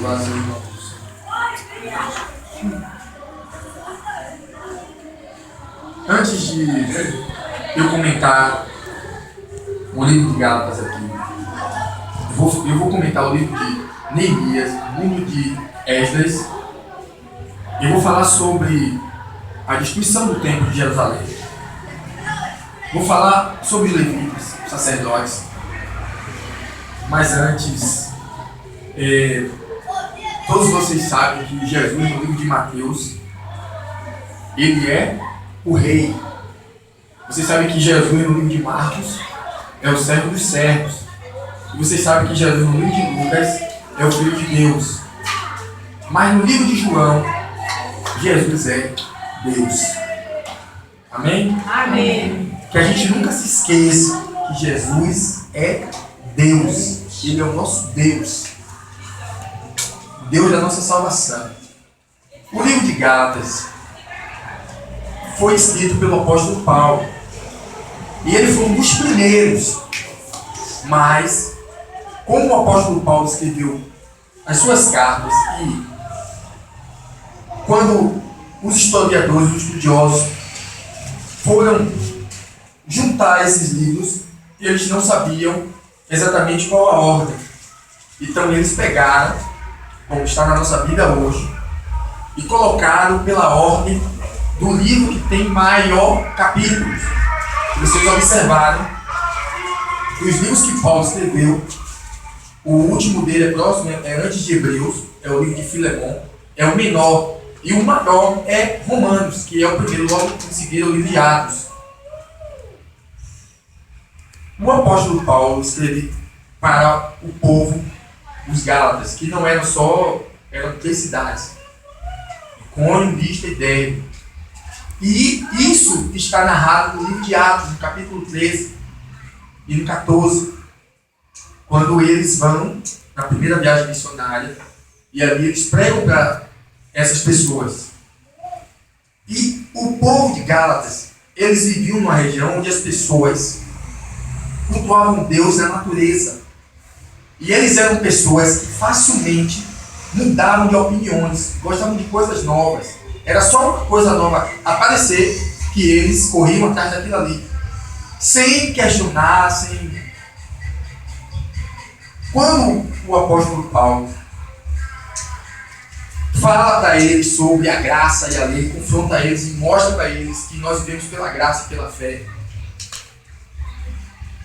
vazio, irmãos. Antes de eu comentar o livro de Gálatas aqui, eu vou comentar o livro de Neemias, o livro de Esdras. Eu vou falar sobre a destruição do templo de Jerusalém. Vou falar sobre os levitas, os sacerdotes. Mas antes, todos vocês sabem que Jesus, no livro de Mateus, ele é o rei. Vocês sabem que Jesus, no livro de Marcos, é o servo dos servos. E vocês sabem que Jesus, no livro de Lucas, é o Filho de Deus. Mas no livro de João, Jesus é Deus. Amém? Amém. Que a gente nunca se esqueça que Jesus é Deus. Ele é o nosso Deus. Deus da nossa salvação. O livro de Gálatas foi escrito pelo apóstolo Paulo. E ele foi um dos primeiros. Mas, como o apóstolo Paulo escreveu as suas cartas, e quando os historiadores, os estudiosos foram juntar esses livros, eles não sabiam exatamente qual a ordem. Então eles pegaram, como está na nossa Bíblia hoje, e colocaram pela ordem do livro que tem maior capítulos. Se vocês observarem, os livros que Paulo escreveu, o último dele é próximo, é antes de Hebreus, é o livro de Filemon, é o menor. E o maior é Romanos, que é o primeiro, logo em seguida o livro de Atos. O apóstolo Paulo escreve para o povo, os Gálatas, que não eram só, eram 3 cidades: Icônio, Listra e Derbe. E isso está narrado no livro de Atos, no capítulo 13 e no 14, quando eles vão na primeira viagem missionária e ali eles pregam para essas pessoas. E o povo de Gálatas, eles viviam numa região onde as pessoas cultuavam Deus na natureza. E eles eram pessoas que facilmente mudavam de opiniões, gostavam de coisas novas. Era só uma coisa nova aparecer que eles corriam atrás daquilo ali, sem questionar, sem... Quando o apóstolo Paulo fala para eles sobre a graça e a lei, confronta eles e mostra para eles que nós vivemos pela graça e pela fé,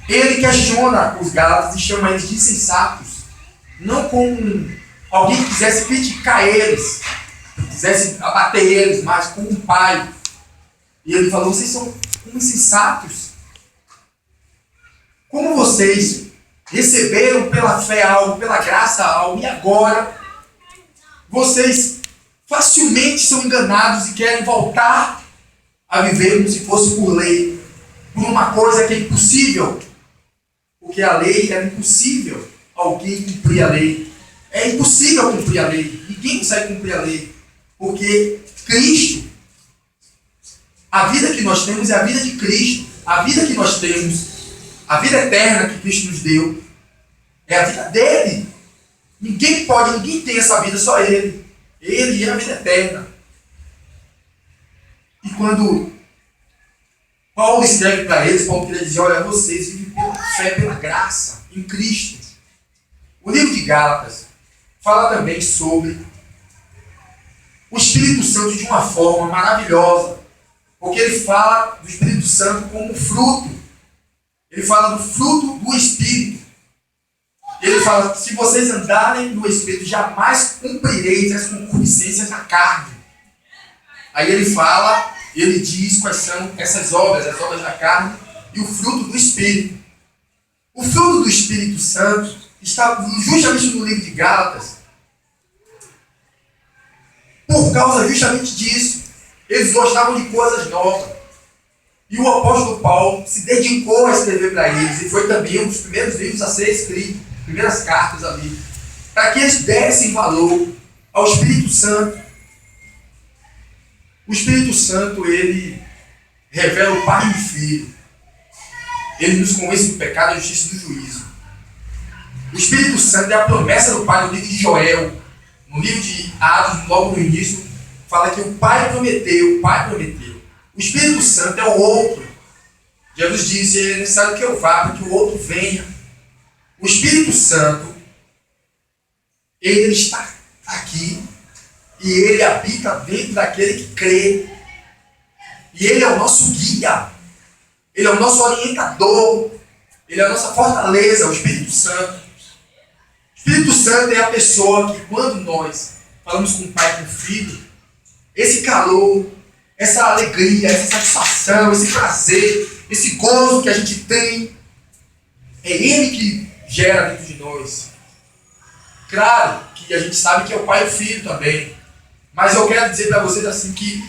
ele questiona os Gálatas e chama eles de insensatos, não como alguém que quisesse criticar eles, quisesse abater eles, mas como um pai. E ele falou: vocês são insensatos. Como vocês receberam pela fé algo, pela graça algo, e agora vocês facilmente são enganados e querem voltar a viver como se fosse por lei, por uma coisa que é impossível. Porque a lei era impossível alguém cumprir a lei. É impossível cumprir a lei. Ninguém consegue cumprir a lei. Porque Cristo, a vida que nós temos é a vida de Cristo. A vida que nós temos, a vida eterna que Cristo nos deu, é a vida dele. Ninguém tem essa vida, só ele. Ele é a vida eterna. E quando Paulo escreve para eles, Paulo queria dizer: olha, vocês vivem pela fé, pela graça em Cristo. O livro de Gálatas fala também sobre o Espírito Santo de uma forma maravilhosa, porque ele fala do Espírito Santo como fruto. Ele fala do fruto do Espírito. Ele fala: se vocês andarem no Espírito, jamais cumprireis as concupiscências da carne. Aí ele diz quais são essas obras, as obras da carne e o fruto do Espírito. O fruto do Espírito Santo está justamente no livro de Gálatas. Por causa justamente disso, eles gostavam de coisas novas. E o apóstolo Paulo se dedicou a escrever para eles, e foi também um dos primeiros livros a ser escrito, primeiras cartas ali, para que eles dessem valor ao Espírito Santo. O Espírito Santo, ele revela o Pai e o Filho. Ele nos convence do pecado, da justiça e do juízo. O Espírito Santo é a promessa do Pai no livro de Joel. No livro de Atos, logo no início, fala que o Pai prometeu. O Espírito Santo é o outro. Jesus disse, é necessário que eu vá para que o outro venha. O Espírito Santo, ele está aqui e ele habita dentro daquele que crê. E ele é o nosso guia. Ele é o nosso orientador. Ele é a nossa fortaleza, o Espírito Santo. O Espírito Santo é a pessoa que, quando nós falamos com o Pai e com o Filho, esse calor, essa alegria, essa satisfação, esse prazer, esse gozo que a gente tem, é Ele que gera dentro de nós. Claro que a gente sabe que é o Pai e o Filho também. Mas eu quero dizer para vocês assim que,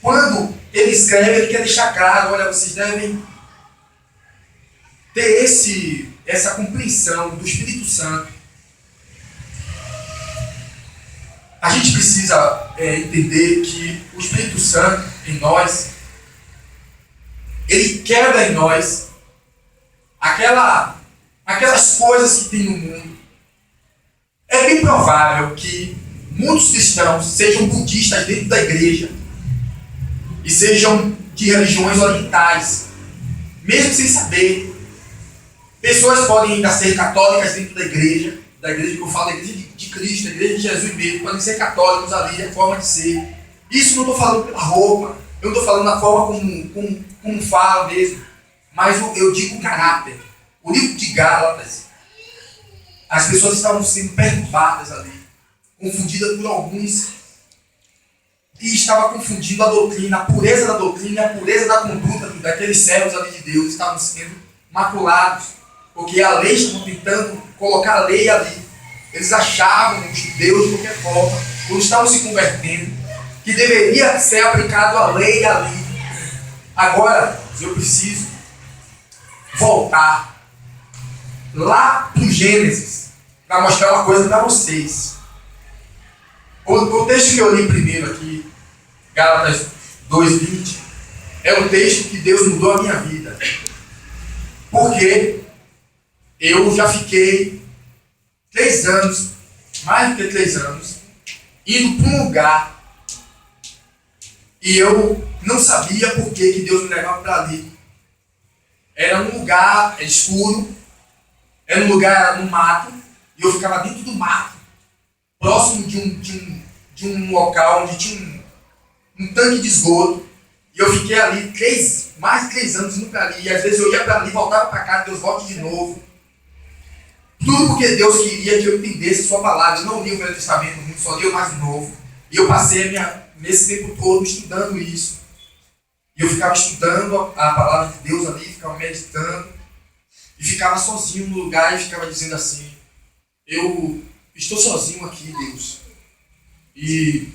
quando Ele escreve, Ele quer deixar claro, olha, vocês devem ter essa compreensão do Espírito Santo. A gente precisa entender que o Espírito Santo em nós, ele quebra em nós aquelas coisas que tem no mundo. É bem provável que muitos cristãos sejam budistas dentro da igreja e sejam de religiões orientais, mesmo sem saber. Pessoas podem ainda ser católicas dentro da igreja que eu falo, a igreja de Cristo, a igreja de Jesus mesmo, podem ser católicos ali, a forma de ser. Isso não estou falando pela roupa, eu não estou falando da forma como fala mesmo, mas eu digo o caráter. O livro de Gálatas, as pessoas estavam sendo perturbadas ali, confundidas por alguns, e estava confundindo a doutrina, a pureza da doutrina e a pureza da conduta daqueles servos ali de Deus, estavam sendo maculados. Porque a lei, estavam tentando colocar a lei ali. Eles achavam, os judeus, de qualquer forma, quando estavam se convertendo, que deveria ser aplicado a lei ali. Agora, eu preciso voltar lá para o Gênesis, para mostrar uma coisa para vocês. O texto que eu li primeiro aqui, Gálatas 2:20, é um texto que Deus mudou a minha vida. Porque eu já fiquei 3 anos, mais do que 3 anos, indo para um lugar e eu não sabia por que Deus me levava para ali. Era um lugar escuro, era um lugar no mato, e eu ficava dentro do mato, próximo de um local onde tinha um tanque de esgoto, e eu fiquei ali mais de 3 anos indo para ali, e às vezes eu ia para ali, voltava para cá, Deus volte de novo. Tudo porque Deus queria que eu entendesse a sua palavra. Eu não li o Velho Testamento muito, só li o mais novo. E eu passei nesse tempo todo estudando isso. E eu ficava estudando a palavra de Deus ali, ficava meditando. E ficava sozinho no lugar e ficava dizendo assim: eu estou sozinho aqui, Deus. E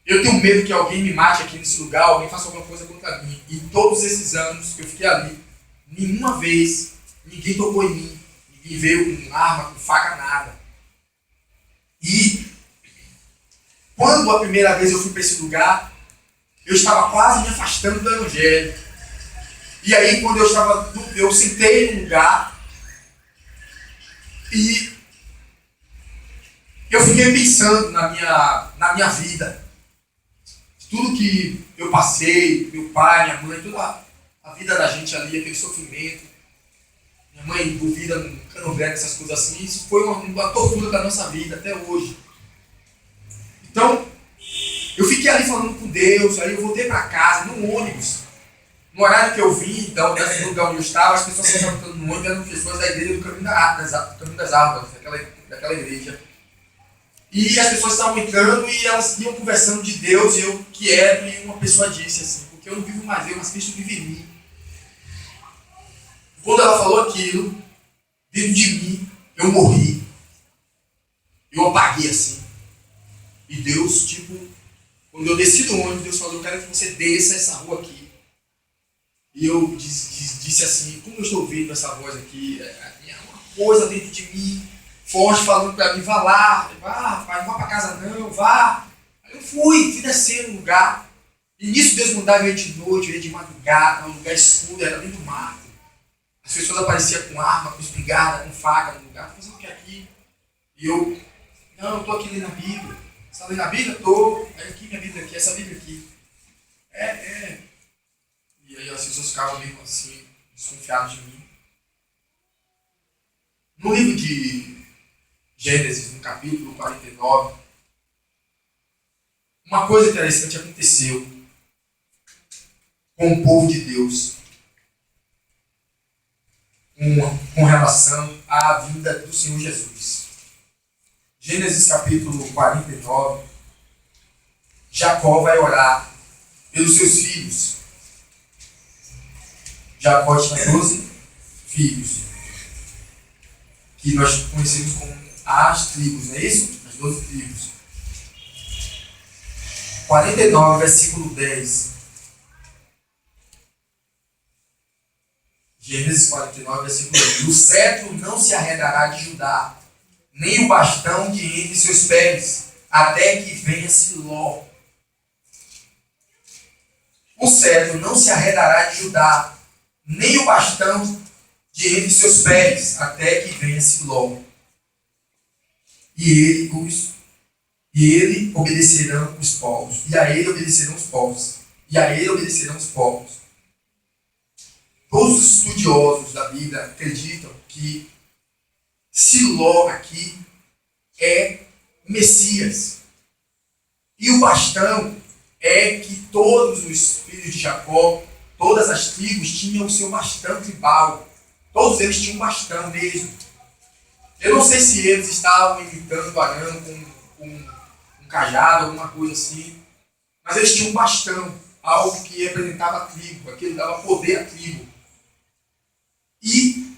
eu tenho medo que alguém me mate aqui nesse lugar, alguém faça alguma coisa contra mim. E todos esses anos que eu fiquei ali, nenhuma vez ninguém tocou em mim. E veio com arma, com faca, nada. E quando a primeira vez eu fui para esse lugar, eu estava quase me afastando do Evangelho. E aí quando eu sentei no lugar e eu fiquei pensando na minha vida. Tudo que eu passei, meu pai, minha mãe, toda a vida da gente ali, aquele sofrimento. Minha mãe envolvida no candomblé, essas coisas assim, isso foi uma tortura da nossa vida até hoje. Então, eu fiquei ali falando com Deus, aí eu voltei para casa, no ônibus. No horário que eu vim, então, dentro do lugar onde eu estava, as pessoas que estavam entrando no ônibus eram pessoas da igreja do Caminho das Árvores, daquela igreja. E as pessoas estavam entrando e elas iam conversando de Deus, e eu quieto, e uma pessoa disse assim: porque eu não vivo mais eu, mas Cristo vive em mim. Quando ela falou aquilo, dentro de mim, eu morri. Eu apaguei assim. E Deus, quando eu desci do ônibus, Deus falou: eu quero que você desça essa rua aqui. E eu disse assim: como eu estou ouvindo essa voz aqui? É uma coisa dentro de mim, forte, falando para mim: vá lá. Rapaz, não vá para casa não, vá. Aí eu fui descer no lugar. E nisso Deus mandava eu ir de noite, eu ia de madrugada, um lugar escuro, era dentro do mato. As pessoas apareciam com arma, com espingarda, com faca no lugar, fazendo o que aqui? E eu Não, eu estou aqui lendo a Bíblia. Você está lendo a Bíblia? Estou. É aqui minha Bíblia aqui, essa Bíblia aqui. E aí as pessoas ficavam meio assim, desconfiadas de mim. No livro de Gênesis, no capítulo 49, uma coisa interessante aconteceu com o povo de Deus com relação à vinda do Senhor Jesus. Gênesis capítulo 49, Jacó vai orar pelos seus filhos. Jacó tinha 12 filhos, que nós conhecemos como as tribos, não é isso? As 12 tribos. 49, versículo 10. Gênesis 49, versículo 10. O cetro não se arredará de Judá, nem o bastão de entre seus pés, até que venha Siló. O cetro não se arredará de Judá, nem o bastão de entre seus pés, até que venha Siló. E ele obedecerão os povos. E a ele obedecerão os povos. E a ele obedecerão os povos. Todos os estudiosos da Bíblia acreditam que Siló aqui é Messias. E o bastão é que todos os filhos de Jacó, todas as tribos tinham o seu bastão tribal. Todos eles tinham um bastão mesmo. Eu não sei se eles estavam imitando Arão com um cajado, alguma coisa assim. Mas eles tinham um bastão, algo que representava a tribo, aquilo dava poder à tribo. E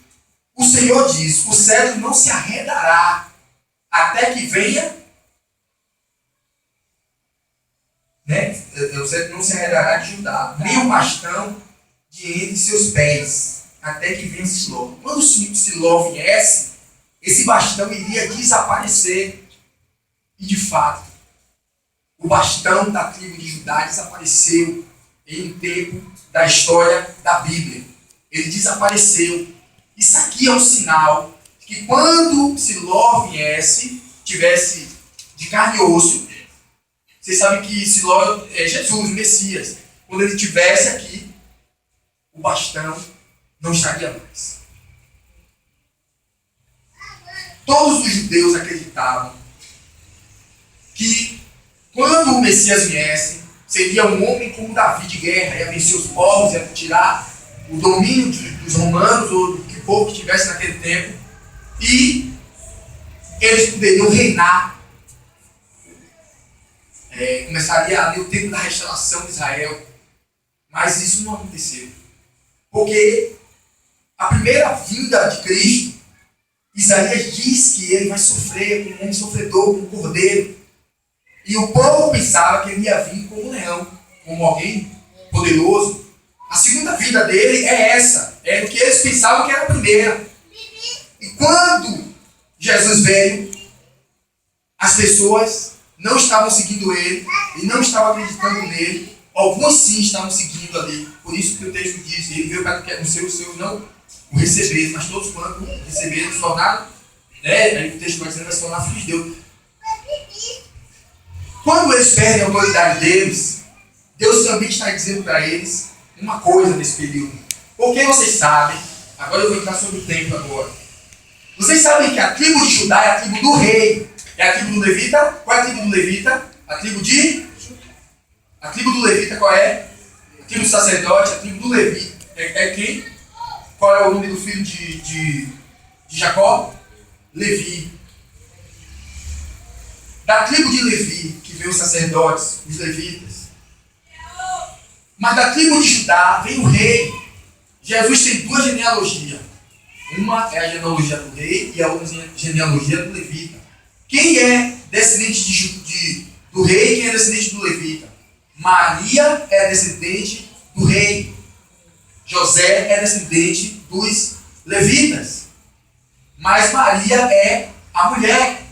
o Senhor diz, o cetro não se arredará até que venha, né? O cetro não se arredará de Judá, nem o bastão de entre seus pés, até que venha Siló. Quando Siló viesse, esse bastão iria desaparecer. E de fato, o bastão da tribo de Judá desapareceu em um tempo da história da Bíblia. Ele desapareceu. Isso aqui é um sinal que quando Siló viesse, tivesse de carne e osso, vocês sabem que Siló é Jesus, o Messias. Quando ele estivesse aqui, o bastão não estaria mais. Todos os judeus acreditavam que quando o Messias viesse, seria um homem como Davi de guerra, ia vencer os povos, ia tirar o domínio dos romanos ou do que povo que tivesse naquele tempo, e eles poderiam reinar. Começaria ali o tempo da restauração de Israel. Mas isso não aconteceu. Porque a primeira vinda de Cristo, Isaías diz que ele vai sofrer como um homem sofredor, como um cordeiro. E o povo pensava que ele ia vir como um leão, como alguém poderoso. A segunda vinda dele é essa. É o que eles pensavam que era a primeira. E quando Jesus veio, as pessoas não estavam seguindo ele e não estavam acreditando nele. Alguns sim estavam seguindo ali. Por isso que o texto diz, ele veio para que os seus não o receberam, mas todos quanto receberam se tornaram, né? Aí o texto vai dizendo, vai se tornar filhos de Deus. Quando eles perdem a autoridade deles, Deus também está dizendo para eles uma coisa nesse período. Porque vocês sabem, agora eu vou entrar sobre o tempo agora. Vocês sabem que a tribo de Judá é a tribo do rei. É a tribo do levita? Qual é a tribo do levita? A tribo do levita qual é? A tribo do sacerdote, a tribo do Levi. É quem? Qual é o nome do filho de Jacó? Levi. Da tribo de Levi, que veio os sacerdotes, os levitas. Mas da tribo de Judá vem o rei. Jesus tem duas genealogias. Uma é a genealogia do rei e a outra genealogia do levita. Quem é descendente do rei e quem é descendente do levita? Maria é descendente do rei. José é descendente dos levitas. Mas Maria é a mulher.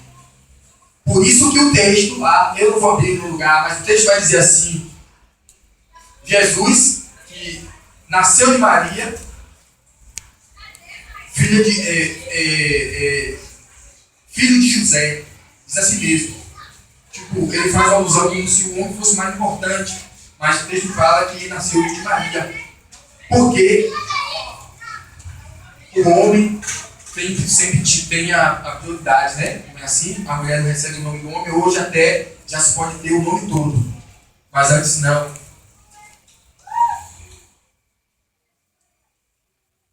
Por isso que o texto lá, eu não vou abrir no lugar, mas o texto vai dizer assim: Jesus, que nasceu de Maria, filho de José, diz a si mesmo. Tipo, ele faz alusão como se o homem fosse mais importante, mas o texto fala que nasceu de Maria. Porque o homem sempre tem a prioridade, né? Não é assim? A mulher não recebe o nome do homem, hoje até já se pode ter o nome todo. Mas antes não.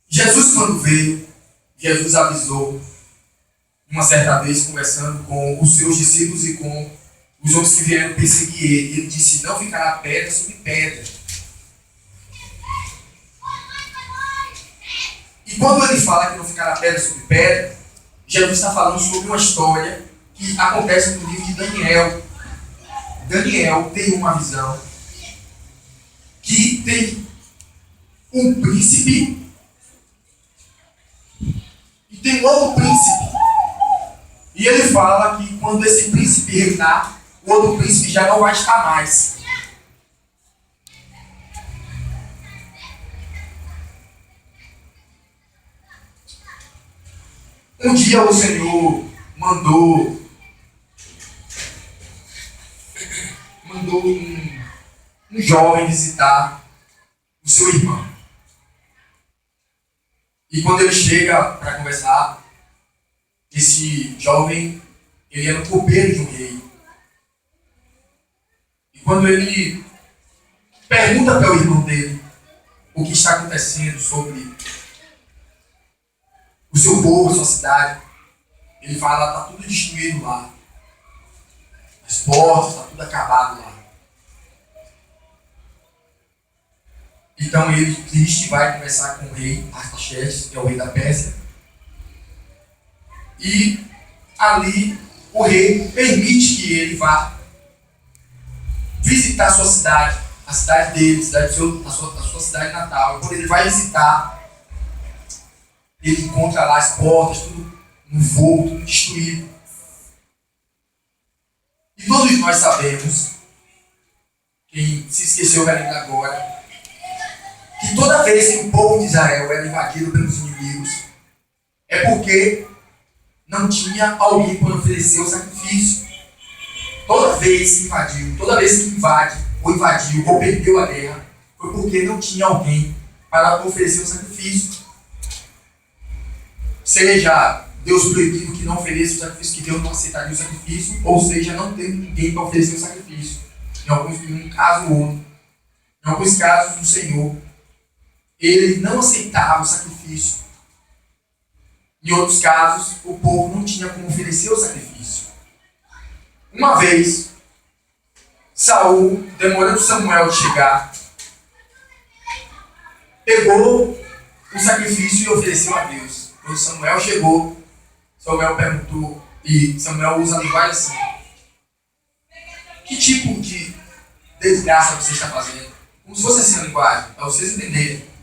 Jesus, quando veio, Jesus avisou, uma certa vez, conversando com os seus discípulos e com os homens que vieram perseguir ele. Ele disse: não ficará pedra sobre pedra. E quando ele fala que não ficará pedra sobre pedra, Jesus está falando sobre uma história que acontece no livro de Daniel. Daniel tem uma visão que tem um príncipe e tem um outro príncipe. E ele fala que quando esse príncipe reinar, o outro príncipe já não vai estar mais. Um dia o Senhor mandou um jovem visitar o seu irmão. E quando ele chega para conversar, esse jovem, ele era um copeiro de um rei. E quando ele pergunta para o irmão dele o que está acontecendo sobre o seu povo, a sua cidade, ele fala: está tudo destruído lá. As portas, está tudo acabado lá. Então ele, triste, vai conversar com o rei Artaxerxes, que é o rei da Pérsia. E ali o rei permite que ele vá visitar a sua cidade, a cidade dele, a sua cidade natal. E quando ele vai visitar, ele encontra lá as portas, tudo no fogo, tudo destruído. E todos nós sabemos, quem se esqueceu vai lembrar agora, que toda vez que o povo de Israel era invadido pelos inimigos, é porque não tinha alguém para oferecer o sacrifício. Toda vez que invadiu, toda vez que invadiu ou perdeu a guerra, foi porque não tinha alguém para oferecer o sacrifício. Seja Deus proibindo que não ofereça o sacrifício, que Deus não aceitaria o sacrifício, ou seja, não tendo ninguém para oferecer o sacrifício. Em um caso ou outro, em alguns casos, o Senhor, ele não aceitava o sacrifício. Em outros casos, o povo não tinha como oferecer o sacrifício. Uma vez, Saul, demorando Samuel de chegar, pegou o sacrifício e ofereceu a Deus. Quando Samuel chegou, Samuel perguntou, e Samuel usa a linguagem assim: que tipo de desgraça você está fazendo? Como se fosse assim a linguagem, para vocês entenderem.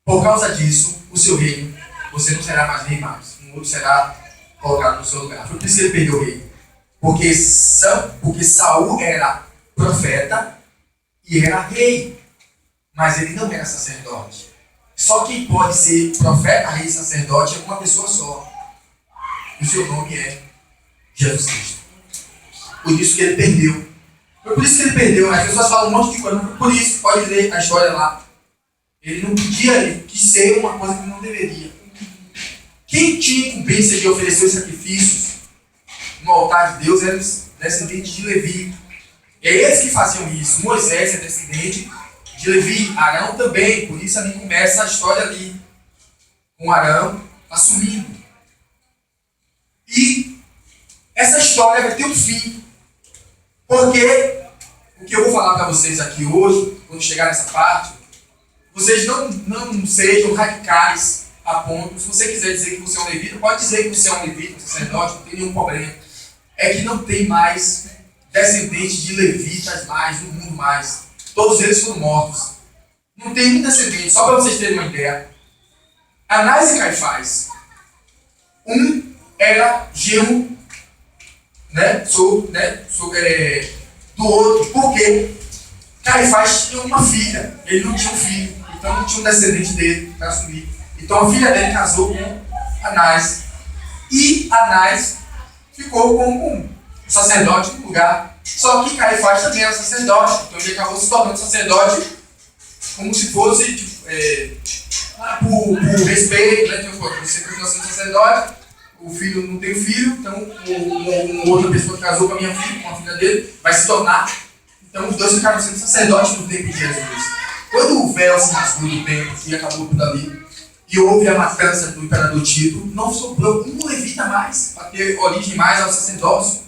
Por causa disso, o seu reino, você não será mais rei mais. Um outro será colocado no seu lugar. Foi por isso que ele perdeu o rei. Porque Saul era profeta e era rei. Mas ele não era sacerdote. Só quem pode ser profeta, rei e sacerdote é uma pessoa só. E o seu nome é Jesus Cristo. Por isso que ele perdeu. Foi por isso que ele perdeu. As pessoas falam um monte de coisa. Por isso, pode ler a história lá. Ele não podia, ele quis ser uma coisa que não deveria. Quem tinha incumbência de oferecer os sacrifícios no altar de Deus eram os descendentes de Levi. É eles que faziam isso. Moisés é descendente de Levi. Arão também. Por isso ali começa a história ali. Com Arão assumindo. E essa história vai ter um fim. Porque o que eu vou falar para vocês aqui hoje, quando chegar nessa parte, vocês não sejam radicais a ponto. Se você quiser dizer que você é um levita, pode dizer que você é um levita, um sacerdote, não tem nenhum problema. É que não tem mais descendentes de levitas mais no mundo mais. Todos eles foram mortos. Não tem nenhum descendente. Só para vocês terem uma ideia. Anás e Caifás. Um era genro, do outro. Por quê? Caifás tinha uma filha. Ele não tinha um filho. Então não tinha um descendente dele para assumir. Então a filha dele casou com Anás. E Anás ficou como um sacerdote no lugar. Só que Caifás também era sacerdote, então ele acabou se tornando sacerdote como se fosse por respeito, né? Você continua sendo sacerdote, o filho não tem filho, então uma outra pessoa que casou com a minha filha, com a filha dele, vai se tornar. Então os dois ficaram sendo sacerdotes no tempo de Jesus. Quando o véu se rasgou do templo e acabou tudo ali, e houve a matança do imperador Tito, não sobrou um levita mais, para ter origem mais ao sacerdócio.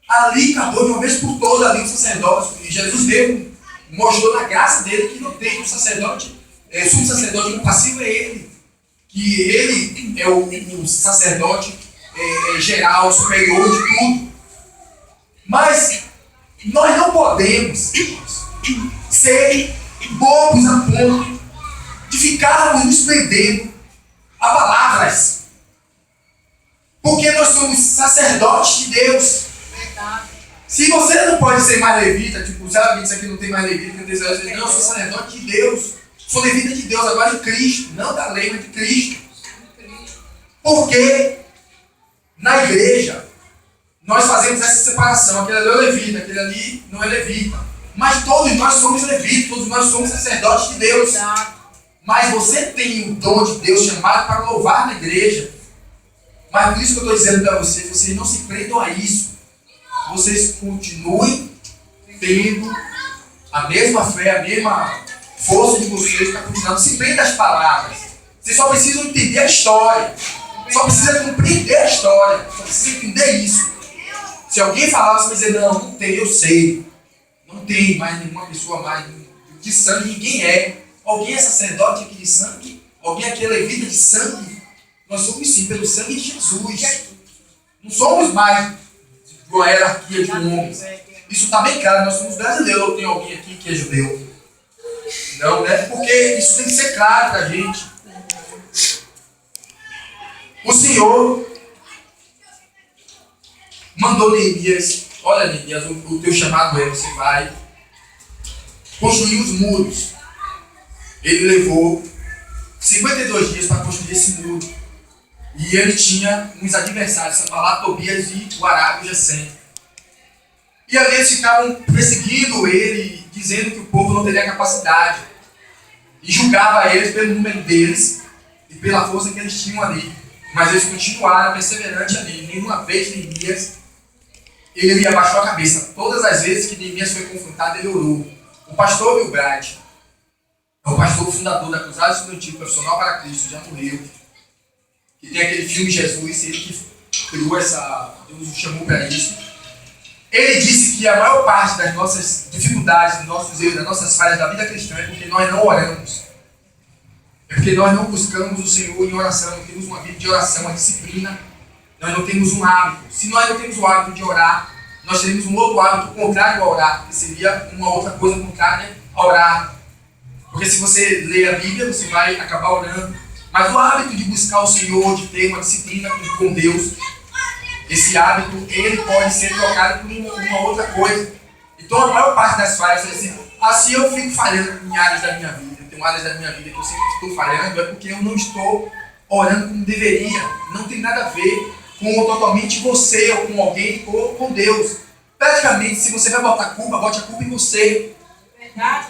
Ali acabou de uma vez por todas ali o sacerdócio, e Jesus veio, mostrou na graça dele que não tem um sacerdote, sumo sacerdote compassivo é ele, que ele é o sacerdote geral, superior de tudo. Mas nós não podemos ser bobos a ponto de ficarmos nos prendendo a palavras, porque nós somos sacerdotes de Deus. Se você não pode ser mais levita, tipo, sabe, isso aqui não tem mais levita, não, eu sou sacerdote de Deus, sou levita de Deus, agora de Cristo, não da lei, mas de Cristo. Porque na igreja nós fazemos essa separação, aquele ali é levita, aquele ali não é levita. Mas todos nós somos levitas, todos nós somos sacerdotes de Deus. Mas você tem o dom de Deus chamado para louvar na igreja. Mas por isso que eu estou dizendo para vocês não se prendam a isso. Vocês continuem tendo a mesma fé, a mesma força de vocês para continuar. Não se prendam às palavras. Vocês só precisam entender a história. Só precisa compreender a história. Só precisa entender isso. Se alguém falar, você vai dizer, não tem, eu sei. Não tem mais nenhuma pessoa mais de sangue, ninguém é. Alguém é sacerdote aqui de sangue? Alguém aqui é levita de sangue? Nós somos sim, pelo sangue de Jesus. Não somos mais de uma hierarquia de homens. Isso está bem claro, nós somos brasileiros. Tem alguém aqui que é judeu? Não, né? Porque isso tem que ser claro para a gente. O Senhor mandou Neemias, olha Neemias, o teu chamado é, você vai construir os muros. Ele levou 52 dias para construir esse muro. E ele tinha uns adversários, Sanbalat, Tobias e o Arábio Gesem. E ali eles ficavam perseguindo ele, dizendo que o povo não teria capacidade. E julgava eles pelo número deles e pela força que eles tinham ali. Mas eles continuaram perseverantes ali. Nenhuma vez Neemias ele abaixou a cabeça. Todas as vezes que Neemias foi confrontado, ele orou. O pastor Bilbrad é o pastor fundador da Cruzada Estudantil Profissional para Cristo, já morreu. Que tem aquele filme Jesus, ele que criou essa, Deus o chamou para isso. Ele disse que a maior parte das nossas dificuldades, dos nossos erros, das nossas falhas da vida cristã é porque nós não oramos. É porque nós não buscamos o Senhor em oração, não temos uma vida de oração, uma disciplina. Nós não temos um hábito. Se nós não temos o hábito de orar, nós teremos um outro hábito contrário a orar, que seria uma outra coisa contrária a orar. Porque se você lê a Bíblia, você vai acabar orando. Mas o hábito de buscar o Senhor, de ter uma disciplina com Deus, esse hábito, ele pode ser trocado por uma outra coisa. Então a maior parte das falhas é assim, eu fico falhando em áreas da minha vida. Tem áreas da minha vida que eu sempre estou falhando, é porque eu não estou orando como deveria. Não tem nada a ver com totalmente você, ou com alguém, ou com Deus. Praticamente, se você vai botar culpa, bote a culpa em você.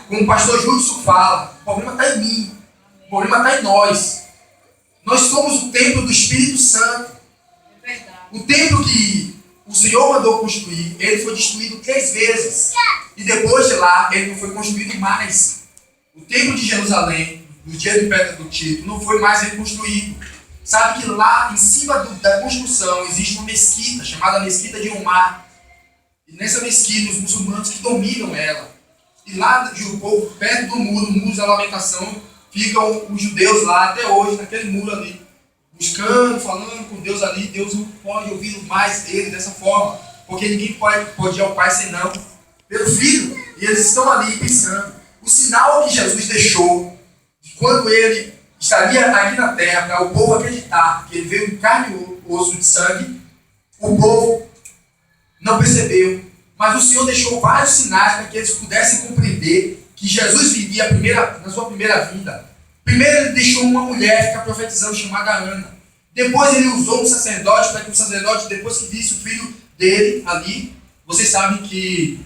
Como o pastor Júlio fala, o problema está em mim, o problema está em nós. Nós somos o templo do Espírito Santo. O templo que o Senhor mandou construir, ele foi destruído 3 vezes. E depois de lá, ele não foi construído mais. O templo de Jerusalém, no dia de pedra do Tito, não foi mais reconstruído. Sabe que lá, em cima da construção, existe uma mesquita, chamada Mesquita de Omar. E nessa mesquita, os muçulmanos que dominam ela. E lá de um pouco, perto do muro da lamentação, ficam os judeus lá até hoje, naquele muro ali. Buscando, falando com Deus ali. Deus não pode ouvir mais ele dessa forma. Porque ninguém pode ir ao Pai senão pelo Filho. E eles estão ali pensando. O sinal que Jesus deixou, de quando ele estaria aqui na terra, para o povo acreditar que ele veio em carne e osso de sangue, o povo não percebeu. Mas o Senhor deixou vários sinais para que eles pudessem compreender que Jesus viria na sua primeira vinda. Primeiro ele deixou uma mulher ficar profetizando chamada Ana. Depois ele usou um sacerdote para que o sacerdote, depois que visse o filho dele ali, vocês sabem que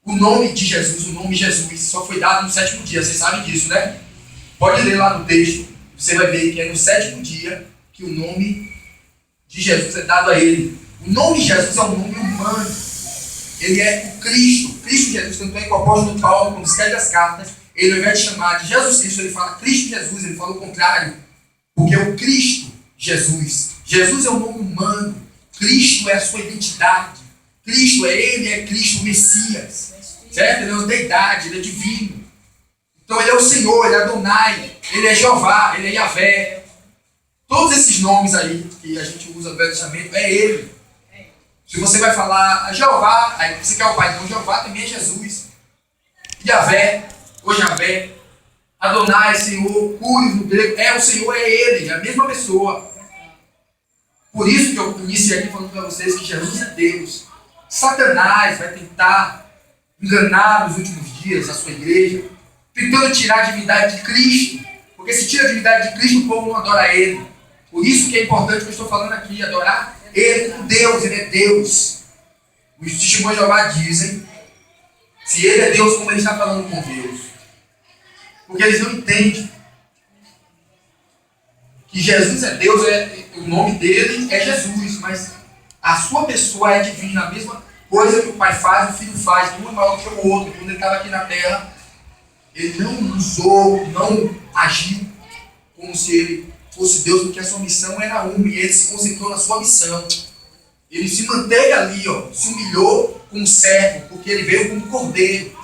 o nome de Jesus, o nome Jesus, só foi dado no 7º dia. Vocês sabem disso, né? Pode ler lá no texto, você vai ver que é no 7º dia que o nome de Jesus é dado a ele. O nome de Jesus é um nome humano. Ele é o Cristo. Cristo Jesus, tanto é que o apóstolo Paulo, quando escreve as cartas, ele ao invés de chamar de Jesus Cristo, ele fala Cristo Jesus, ele fala o contrário. Porque é o Cristo Jesus. Jesus é um nome humano. Cristo é a sua identidade. Cristo é ele, é Cristo, o Messias. Certo? Ele é uma deidade, ele é divino. Então ele é o Senhor, ele é Adonai, ele é Jeová, ele é Yahvé. Todos esses nomes aí que a gente usa no Velho Testamento é ele. Se você vai falar Jeová, aí você quer o Pai, não, Jeová também é Jesus. Yahvé, ou Javé, Adonai, Senhor, Curios no grego, é o Senhor, é ele, é a mesma pessoa. Por isso que eu iniciei aqui falando para vocês que Jesus é Deus. Satanás vai tentar enganar nos últimos dias a sua igreja, tentando tirar a divindade de Cristo. Porque se tira a divindade de Cristo, o povo não adora ele. Por isso que é importante o que eu estou falando aqui, adorar ele como Deus, ele é Deus. Os testemunhos de Jeová dizem, se ele é Deus, como ele está falando com Deus. Porque eles não entendem que Jesus é Deus, o nome dele é Jesus, mas a sua pessoa é divina, a mesma coisa que o pai faz, o filho faz, um é maior que o outro. Quando ele estava aqui na terra, ele não usou, não agiu como se ele fosse Deus, porque a sua missão era uma, e ele se concentrou na sua missão. Ele se manteve ali, se humilhou como servo, porque ele veio como cordeiro.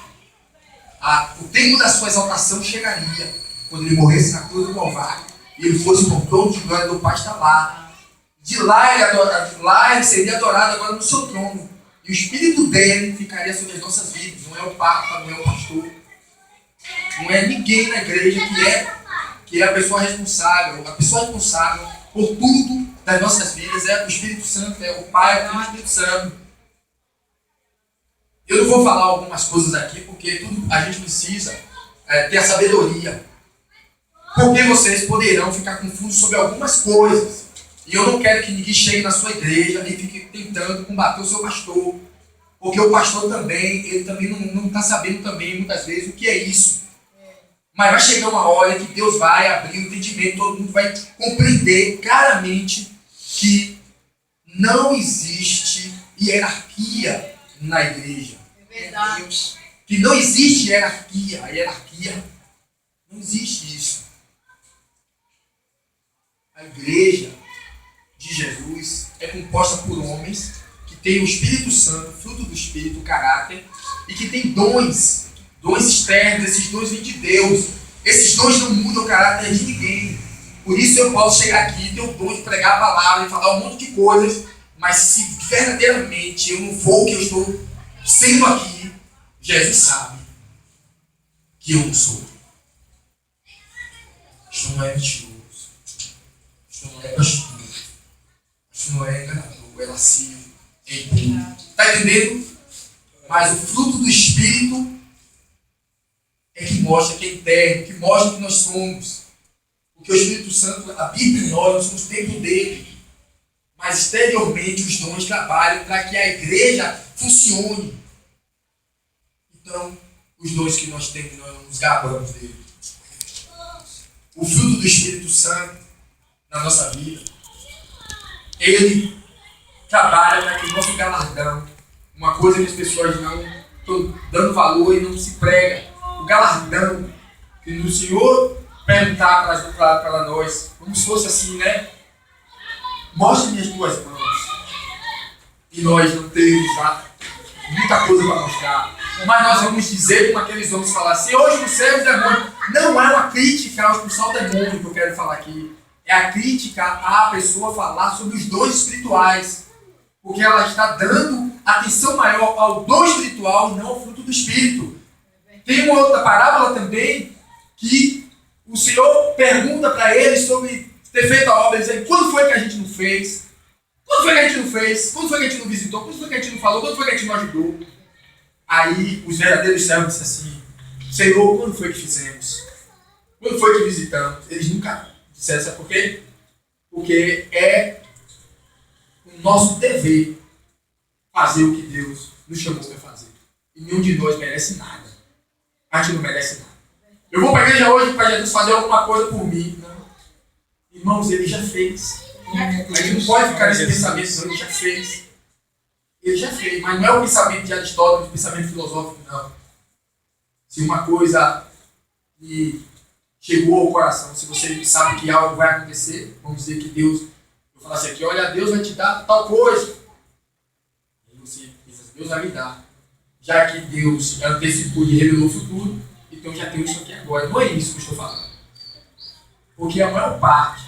O tempo da sua exaltação chegaria, quando ele morresse na cruz do Calvário, e ele fosse para o trono de glória do Pai, está lá. De lá ele seria adorado agora no seu trono. E o Espírito dele ficaria sobre as nossas vidas. Não é o Papa, não é o pastor. Não é ninguém na igreja que é a pessoa responsável. A pessoa responsável por tudo das nossas vidas é o Espírito Santo, é o Pai, é o Espírito Santo. Eu não vou falar algumas coisas aqui, porque tudo a gente precisa ter a sabedoria. Porque vocês poderão ficar confusos sobre algumas coisas. E eu não quero que ninguém chegue na sua igreja e fique tentando combater o seu pastor. Porque o pastor também, ele também não está sabendo também, muitas vezes, o que é isso. Mas vai chegar uma hora que Deus vai abrir o entendimento, todo mundo vai compreender claramente que não existe hierarquia na igreja. É verdade. Que não existe hierarquia. A hierarquia, não existe isso. A igreja de Jesus é composta por homens que têm o Espírito Santo, fruto do Espírito, o caráter, e que têm dons externos. Esses dons vêm de Deus. Esses dons não mudam o caráter de ninguém. Por isso eu posso chegar aqui e ter o dom de pregar a palavra e falar um monte de coisas, mas se verdadeiramente eu não for o que eu estou sendo aqui, Jesus sabe que eu não sou. Isto não é mentiroso. Isto não é pastor. Isto não é enganador, é lascivo, é impuro. Está entendendo? Mas o fruto do Espírito é que mostra que é interno, que mostra que nós somos. Porque o Espírito Santo habita em nós somos templo dele. Mas exteriormente os dons trabalham para que a igreja funcione. Então, os dons que nós temos, nós não nos gabamos dele. O fruto do Espírito Santo na nossa vida, ele trabalha para que o nosso galardão, uma coisa que as pessoas não estão dando valor e não se prega, o galardão que o Senhor perguntar para nós, como se fosse assim, né? Mostre-me as tuas mãos. E nós não temos muita coisa para mostrar. Mas nós vamos dizer, como aqueles homens falar assim, hoje no céu os demônios. Não é uma crítica ao expulsar o demônio que eu quero falar aqui. É a crítica à pessoa falar sobre os dons espirituais. Porque ela está dando atenção maior ao dom espiritual e não ao fruto do Espírito. Tem uma outra parábola também que o Senhor pergunta para eles sobre ter feito a obra. Ele diz, quando foi que a gente não fez? Quando foi que a gente não fez? Quando foi que a gente não visitou? Quando foi que a gente não falou? Quando foi que a gente não ajudou? Aí os verdadeiros servos disseram assim, Senhor, quando foi que fizemos? Quando foi que visitamos? Eles nunca disseram, sabe por quê? Porque é o nosso dever fazer o que Deus nos chamou para fazer. E nenhum de nós merece nada. A gente não merece nada. Eu vou para a igreja hoje para Jesus fazer alguma coisa por mim. Não. Irmãos, ele já fez. A gente não pode ficar nesse pensamento, não. Ele já fez. Ele já fez. Mas não é o pensamento de Aristóteles, o pensamento filosófico, não. Se uma coisa lhe chegou ao coração, se você sabe que algo vai acontecer, vamos dizer que Deus, eu falo assim aqui, olha, Deus vai te dar tal coisa. E você pensa, Deus vai me dar. Já que Deus antecipou e revelou o futuro, então já tenho isso aqui agora. Não é isso que eu estou falando. Porque a maior parte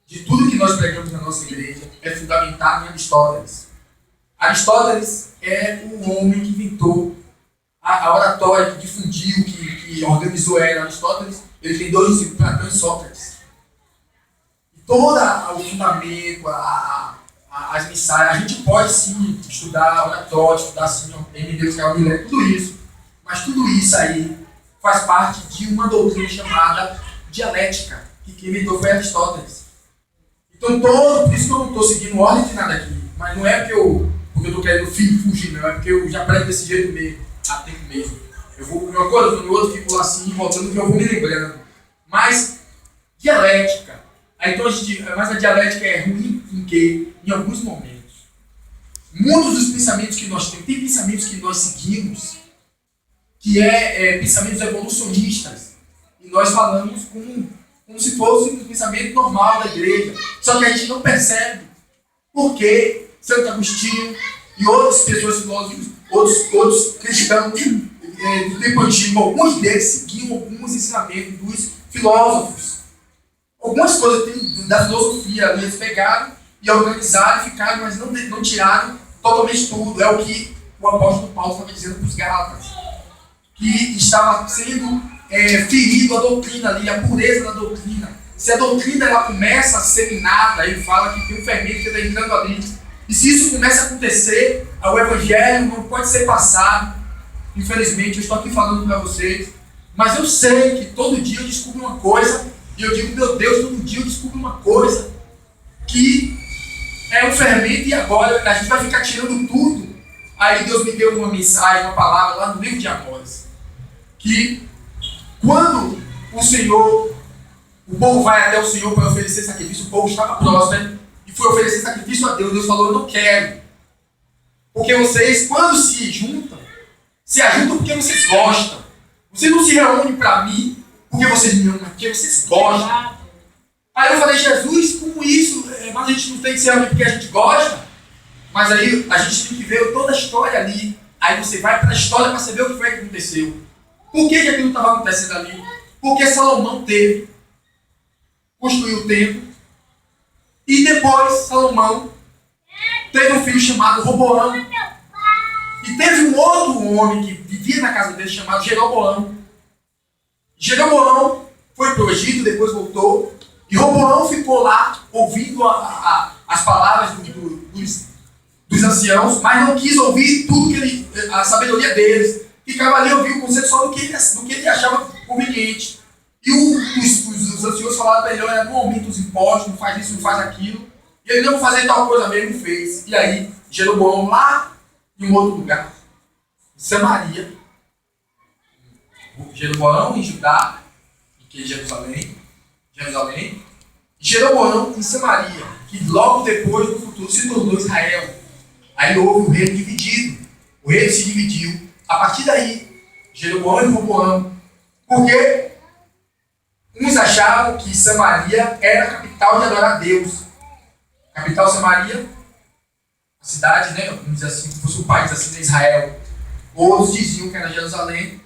de tudo que nós pregamos na nossa igreja é fundamentado em Aristóteles. Aristóteles é o homem que inventou a oratória, que difundiu, que organizou ela. Aristóteles, ele tem dois discípulos, Platão e Sócrates. E todo o fundamento, as mensagens, a gente pode sim estudar oratória, estudar sim hermenêutica, tudo isso. Mas tudo isso aí faz parte de uma doutrina chamada dialética, que quem inventou foi Aristóteles. Então, por isso que eu não estou seguindo ordem de nada aqui. Mas não é porque eu estou querendo fugir, não. É porque eu já prego desse jeito mesmo. Há tempo mesmo. Eu vou comer uma coisa, eu vou no outro, fico lá assim, voltando, que eu vou me lembrando. Mas, dialética. Então, mas a dialética é ruim em quê? Em alguns momentos. Muitos dos pensamentos que nós temos, tem pensamentos que nós seguimos, que pensamentos evolucionistas. E nós falamos como se fosse um pensamento normal da igreja. Só que a gente não percebe por que Santo Agostinho e outras pessoas filósofas, outros cristãos do tempo antigo, alguns deles seguiam alguns ensinamentos dos filósofos. Algumas coisas da filosofia eles pegaram e organizaram e ficaram, mas não tiraram totalmente tudo. É o que o apóstolo Paulo estava dizendo para os Gálatas, que estava sendo ferido a doutrina ali, a pureza da doutrina. Se a doutrina ela começa a ser minada, ele fala que tem um fermento que está entrando ali. E se isso começa a acontecer, o evangelho não pode ser passado. Infelizmente, eu estou aqui falando para vocês, mas eu sei que todo dia eu descubro uma coisa, e eu digo, meu Deus, todo dia eu descubro uma coisa, que é um fermento, e agora a gente vai ficar tirando tudo. Aí Deus me deu uma mensagem, uma palavra lá no livro de Amós, que quando o povo vai até o Senhor para oferecer sacrifício, o povo estava próximo, e foi oferecer sacrifício a Deus. Deus falou, eu não quero. Porque vocês, quando se ajuntam porque vocês gostam. Vocês não se reúnem para mim porque vocês me amam, porque vocês gostam. Aí eu falei, Jesus, como isso? Mas a gente não tem que se reunir porque a gente gosta. Mas aí a gente tem que ver toda a história ali. Aí você vai para a história para saber o que foi que aconteceu. Por que aquilo estava acontecendo ali? Porque Salomão construiu o templo. E depois Salomão teve um filho chamado Roboão. E teve um outro homem que vivia na casa dele chamado Jeroboão. Jeroboão foi para o Egito, depois voltou. E Roboão ficou lá ouvindo as palavras dos anciãos, mas não quis ouvir tudo a sabedoria deles. Ficava ali ouvindo o conselho só do que ele achava conveniente. E os anciãos falaram para ele, olha, não aumenta os impostos, não faz isso, não faz aquilo. E ele não fazer tal coisa mesmo, fez. E aí, Jeroboão lá em um outro lugar, em Samaria, Jeroboão em Judá, que é Jerusalém, e Jeroboão em Samaria, que logo depois, no futuro, se tornou Israel. Aí houve um reino dividido. O reino se dividiu. A partir daí, Jeroboão e Roboão. Porque uns achavam que Samaria era a capital de adorar a Deus. Capital Samaria, a cidade, né? Vamos dizer assim, como fosse um país assim, Israel. Outros diziam que era Jerusalém,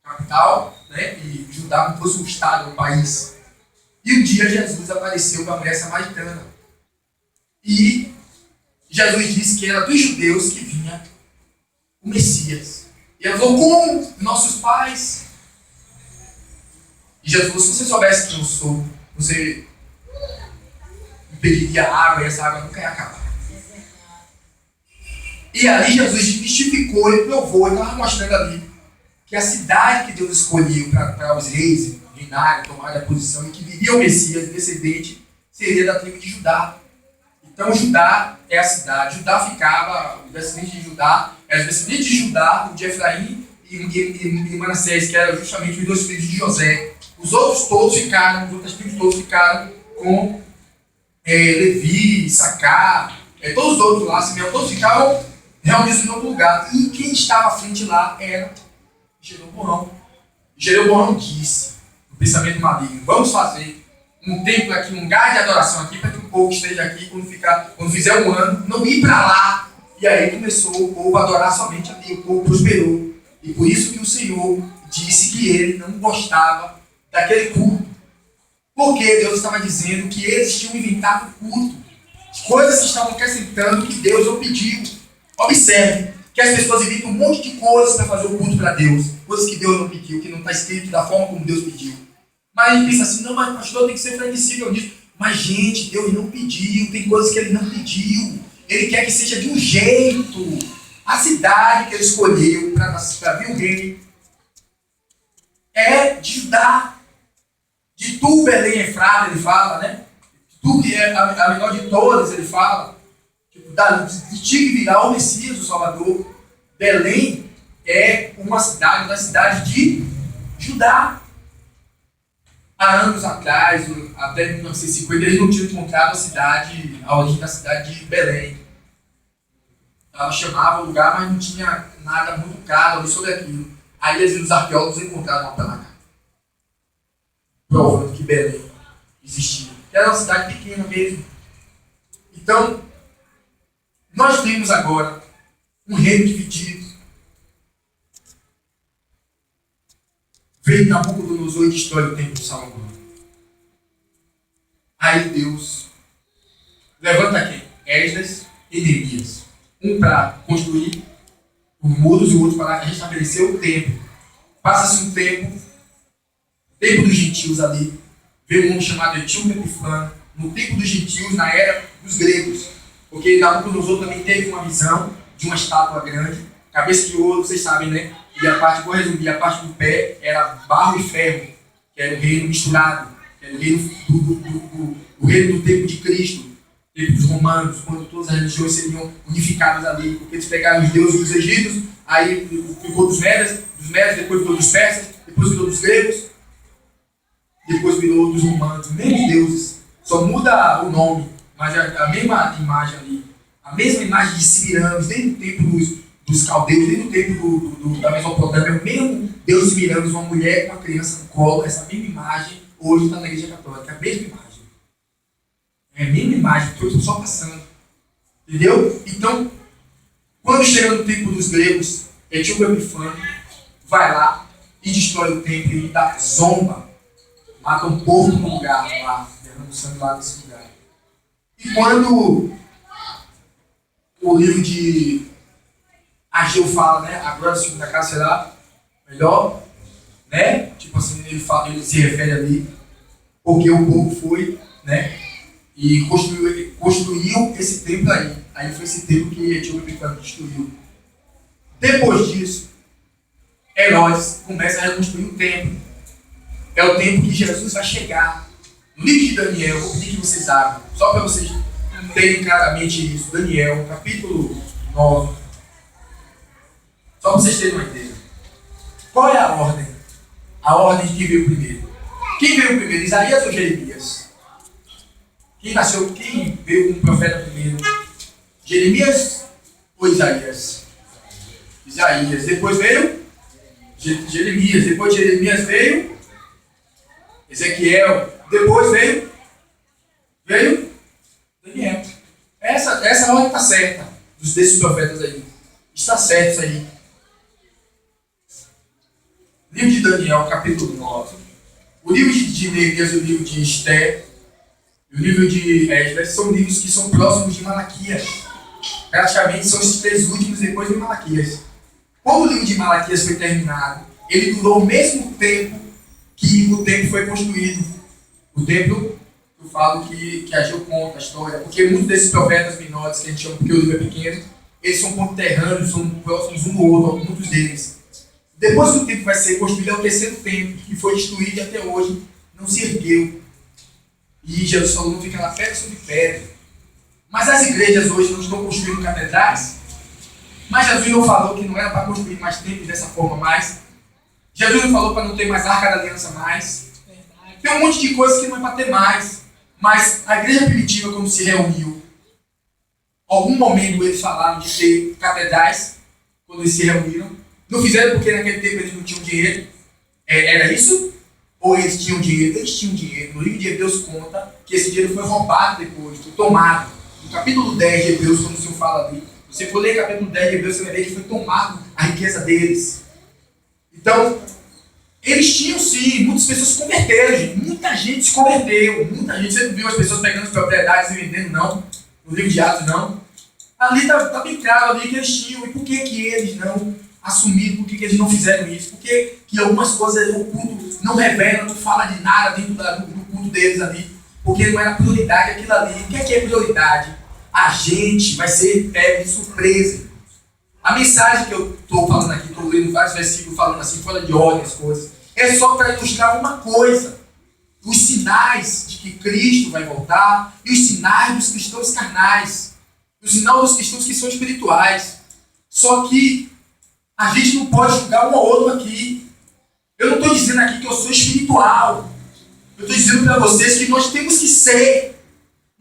capital, né? E Judá como fosse um estado, um país. E um dia Jesus apareceu para a mulher samaritana. E Jesus disse que era dos judeus que vinha o Messias. E ela falou, como? Nossos pais. E Jesus falou, se você soubesse quem eu sou, você me pediria água e essa água nunca ia acabar. E ali Jesus desmistificou e provou, e estava mostrando ali que a cidade que Deus escolheu para os reis reinarem, tomarem a posição, e que viria o Messias, descendente, seria da tribo de Judá. Então Judá é a cidade. Judá ficava, os descendentes de Judá, os descendentes de Judá, de Efraim e Manassés, que eram justamente os dois filhos de José. Os outros todos ficaram, os outros tribos todos ficaram com Levi, Issacar, todos os outros lá, Simeão, todos ficaram reunidos em outro lugar. E quem estava à frente lá era Jeroboão. Jeroboão disse, no pensamento maligno, vamos fazer um templo aqui, um lugar de adoração aqui, para que o povo esteja aqui, quando fizer um ano, não ir para lá. E aí começou o povo a adorar somente ali, o povo prosperou. E por isso que o Senhor disse que ele não gostava daquele culto. Porque Deus estava dizendo que eles tinham inventado culto. Coisas que estavam acrescentando que Deus não pediu. Observe que as pessoas inventam um monte de coisas para fazer o culto para Deus. Coisas que Deus não pediu, que não está escrito da forma como Deus pediu. Mas a gente pensa assim, não, mas pastor tem que ser flexível nisso. Mas gente, Deus não pediu, tem coisas que ele não pediu. Ele quer que seja de um jeito. A cidade que ele escolheu para vir o rei é de Judá. De tu, Belém, Efrata, ele fala, né? Tu que é a menor de todas, ele fala. Tipo, de ti que virá o Messias, o Salvador. Belém é uma cidade de Judá. Há anos atrás, até 1950, eles não tinham encontrado a origem da cidade de Belém. Ela chamava o lugar, mas não tinha nada muito claro ali sobre aquilo. Aí os arqueólogos encontraram uma placa provando que Belém existia. Era uma cidade pequena mesmo. Então, nós temos agora um reino dividido. Veio Nabucodonosor e destrói o templo de Salomão. Aí Deus levanta quem? Esdras e Neemias. Um para construir os muros e o outro para restabelecer o templo. Passa-se um tempo dos gentios ali. Veio um homem chamado Etíope Epifânio, no tempo dos gentios, na era dos gregos. Porque Nabucodonosor também teve uma visão de uma estátua grande, cabeça de ouro, vocês sabem, né? E a parte, vou resumir, a parte do pé era barro e ferro, que era o reino misturado, que era o reino o reino do tempo de Cristo, tempo dos romanos, quando todas as religiões seriam unificadas ali, porque eles pegaram os deuses dos egípcios, aí ficou dos medas, depois virou dos persas, depois virou dos gregos, depois virou dos romanos, os mesmos deuses, só muda o nome, mas a mesma imagem ali, a mesma imagem de Semiramis, desde o tempo dos caldeus, desde o tempo da Mesopotâmia, o mesmo Deus de Semiramis, uma mulher com uma criança no colo, essa mesma imagem, hoje está na Igreja Católica, a mesma imagem. É a mesma imagem, que eu estou só passando. Entendeu? Então, quando chega no tempo dos gregos, Etíope Epifânio vai lá e destrói o templo e dá zomba. Mata um povo no lugar lá, derrama o sangue lá desse lugar. E quando o livro de Ageu fala, né? Agora a segunda casa será melhor, né? Tipo assim, ele se refere ali, porque o povo foi, né? E construiu esse templo aí. Aí foi esse templo que Etíope Epifânio destruiu. Depois disso, Herodes começa a reconstruir o templo. É o tempo que Jesus vai chegar. No livro de Daniel, vou pedir que vocês abram, só para vocês terem claramente isso. Daniel, capítulo 9. Só para vocês terem uma ideia. Qual é a ordem? A ordem de quem veio primeiro. Quem veio primeiro, Isaías ou Jeremias? Quem veio como profeta primeiro? Jeremias ou Isaías? Isaías. Depois veio Jeremias. Depois de Jeremias veio Ezequiel. Depois veio Daniel. Essa ordem está certa desses profetas aí. Está certo isso aí. Livro de Daniel, capítulo 9. O livro de Neemias e o livro de Esther e o livro de Esdras são livros que são próximos de Malaquias. Praticamente são esses três últimos depois de Malaquias. Quando o livro de Malaquias foi terminado, ele durou o mesmo tempo que o templo foi construído. O templo, eu falo que Ageu conta a história, porque muitos desses profetas menores, que a gente chama porque o livro é pequeno, eles são conterrâneos, são próximos um do outro, muitos deles. Depois que o templo vai ser construído, é o terceiro templo, que foi destruído e até hoje não se ergueu. E Jesus falou, não fica lá pedra sobre pedra. Mas as igrejas hoje não estão construindo catedrais. Mas Jesus não falou que não era para construir mais templos dessa forma mais. Jesus não falou para não ter mais arca da aliança mais. Tem um monte de coisas que não é para ter mais. Mas a igreja primitiva, quando se reuniu, algum momento eles falaram de ter catedrais, quando eles se reuniram. Não fizeram porque naquele tempo eles não tinham dinheiro. Era isso? Ou eles tinham dinheiro? Eles tinham dinheiro. No livro de Hebreus conta que esse dinheiro foi roubado depois, foi tomado. No capítulo 10 de Hebreus, quando o Senhor fala ali, se você for ler o capítulo 10 de Hebreus, você vai ver que foi tomado a riqueza deles. Então, eles tinham sim, muitas pessoas se converteram, gente. Muita gente se converteu. Muita gente, você não viu as pessoas pegando as propriedades e vendendo, não. No livro de Atos, não. Ali está bem claro ali que eles tinham. E por que eles não assumiram? Por que eles não fizeram isso? Por que algumas coisas o culto não revela, não fala de nada dentro do culto deles ali? Porque não era prioridade aquilo ali. O que é prioridade? A gente vai ser pego de surpresa. A mensagem que eu estou falando aqui, estou lendo vários versículos falando assim, fora de ordem as coisas, é só para ilustrar uma coisa. Os sinais de que Cristo vai voltar e os sinais dos cristãos carnais. Os sinais dos cristãos que são espirituais. Só que a gente não pode julgar um ou outro aqui. Eu não estou dizendo aqui que eu sou espiritual. Eu estou dizendo para vocês que nós temos que ser.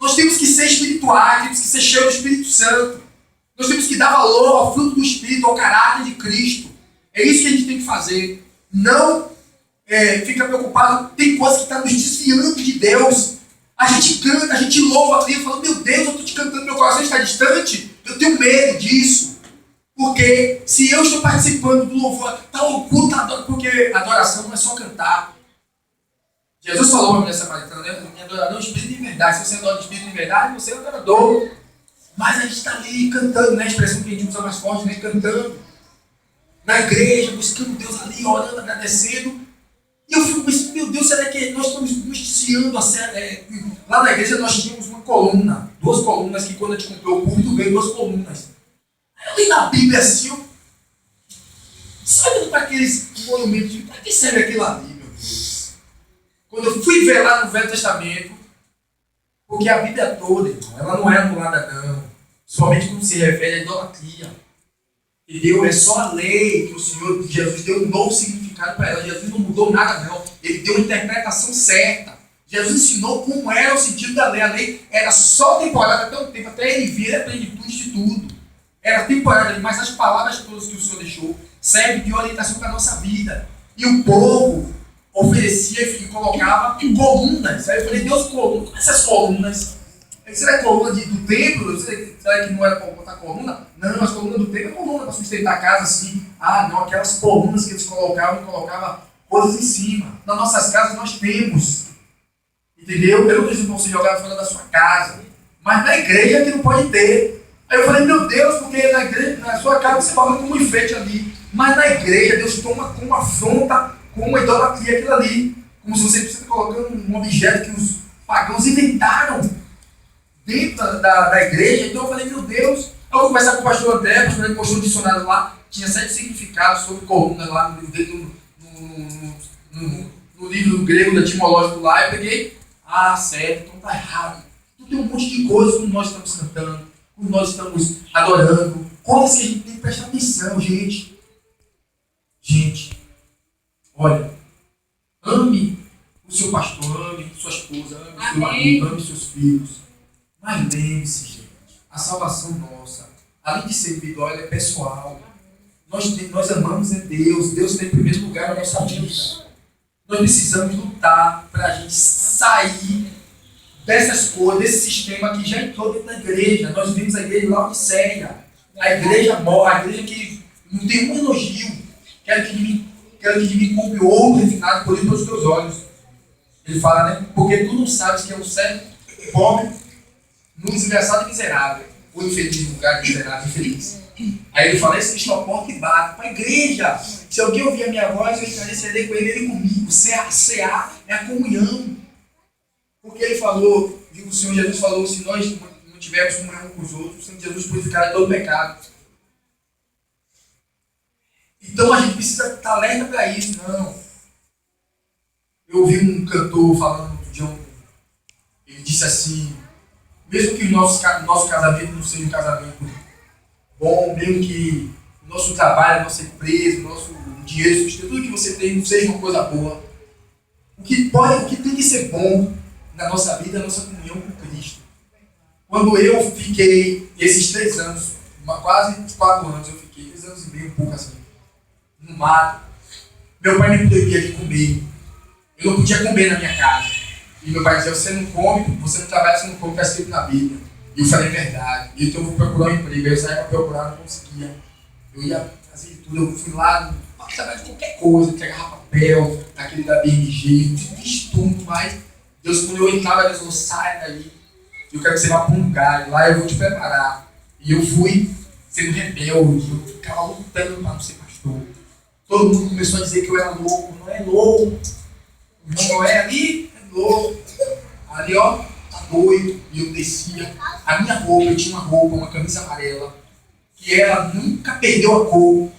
Nós temos que ser espirituais, temos que ser cheios do Espírito Santo. Nós temos que dar valor ao fruto do Espírito, ao caráter de Cristo. É isso que a gente tem que fazer. Não fica preocupado. Tem coisas que estão nos desviando de Deus. A gente canta, a gente louva a Deus, falando, meu Deus, eu estou te cantando, meu coração está distante. Eu tenho medo disso. Porque se eu estou participando do louvor, está oculto, porque adoração não é só cantar. Jesus falou para a mulher samaritana, né? Me adorarão espírito de verdade. Se você adora espírito de verdade, você é um adorador. Mas a gente está ali cantando, né? A expressão que a gente usa mais forte, né? Cantando. Na igreja, buscando Deus ali, orando, agradecendo. E eu fico pensando, meu Deus, será que nós estamos nos desviando? Lá na igreja nós tínhamos uma coluna, 2 colunas, que quando a gente comprou o púlpito veio 2 colunas. Aí eu li na Bíblia assim, só olhando para aqueles monumentos, para que serve aquilo ali, meu Deus? Quando eu fui ver lá no Velho Testamento, porque a Bíblia toda, irmão, ela não é anulada não, somente quando se refere à idolatria. Entendeu? É só a lei que o Senhor Jesus deu um novo significado para ela. Jesus não mudou nada não, ele deu uma interpretação certa. Jesus ensinou como era o sentido da lei. A lei era só temporária até um tempo, até ele vir a plenitude de tudo. Era temporária, mas as palavras todas que o Senhor deixou servem de orientação para a nossa vida. E o povo oferecia e colocava colunas. Aí eu falei, Deus, coluna, essas colunas. Será que coluna do templo? Será que não era para botar coluna? Não, as colunas do templo é coluna para sustentar a casa assim. Ah, não, aquelas colunas que eles colocavam coisas em cima. Nas nossas casas nós temos. Entendeu? Eu não disse para você jogar fora da sua casa. Mas na igreja que não pode ter. Aí eu falei, meu Deus, porque na igreja, na sua casa você coloca como enfeite ali. Mas na igreja Deus toma como afronta, como uma idolatria aquilo ali. Como se você estivesse colocando um objeto que os pagãos inventaram dentro da igreja. Então eu falei, meu Deus. Aí eu vou conversar com o pastor André, o pastor André postou um dicionário lá, tinha 7 significados sobre coluna lá no livro grego, da etimológico lá. Eu peguei, certo, então tá errado. Então tem um monte de coisas como nós estamos cantando, como nós estamos adorando, coisas que a gente tem que prestar atenção, gente. Gente, olha, ame o seu pastor, ame sua esposa, ame o seu marido, ame seus filhos. Mas lembre-se, gente, a salvação nossa, além de ser individual, ela é pessoal. Nós amamos a Deus, Deus está em primeiro lugar na nossa vida. Nós precisamos lutar para a gente sair dessas coisas, desse sistema que já entrou dentro da igreja. Nós vimos a igreja lá de Séria, a igreja morre, a igreja que não tem um elogio. Quero que de mim compre ouro refinado por isso pelos teus olhos. Ele fala, né? Porque tu não sabes que é um servo pobre, no desgraçado e miserável, ou infeliz no lugar de miserável e infeliz. Aí ele fala, esse estou a porta e bato. Para a igreja, se alguém ouvir a minha voz, eu encarecerei com ele comigo. CA é a comunhão. Porque ele falou, o Senhor Jesus falou, se nós não tivermos comunhão com os outros, o Senhor Jesus purificará todo pecado. Então a gente precisa estar alerta para isso. Não. Eu ouvi um cantor falando de Ele disse assim, mesmo que o nosso casamento não seja um casamento bom, mesmo que o nosso trabalho, a nossa empresa, o nosso dinheiro, tudo que você tem não seja uma coisa boa, o que tem que ser bom na nossa vida é a nossa comunhão com Cristo. Quando eu fiquei esses 3 anos, quase 4 anos, eu fiquei 3 anos e meio, um pouco assim, no mato, meu pai me proibia de comer. Eu não podia comer na minha casa. E meu pai dizia, você não come, você não trabalha, você não come, está escrito na Bíblia. E eu falei, é verdade. E então eu vou procurar um emprego. Aí eu saía para procurar, não conseguia. Eu ia fazer tudo, eu fui lá, trabalhar de qualquer coisa, entregava papel, aquele da BMG, fiz tudo, mas Deus, quando eu entrava, Deus falou, sai daí. Eu quero que você vá para um lugar, lá eu vou te preparar. E eu fui sendo rebelde, eu ficava lutando para não ser pastor. Todo mundo começou a dizer que eu era louco, não é louco. Não é ali, é louco. Ali, ó, tá doido. E eu descia. A minha roupa, eu tinha uma camisa amarela, que ela nunca perdeu a cor.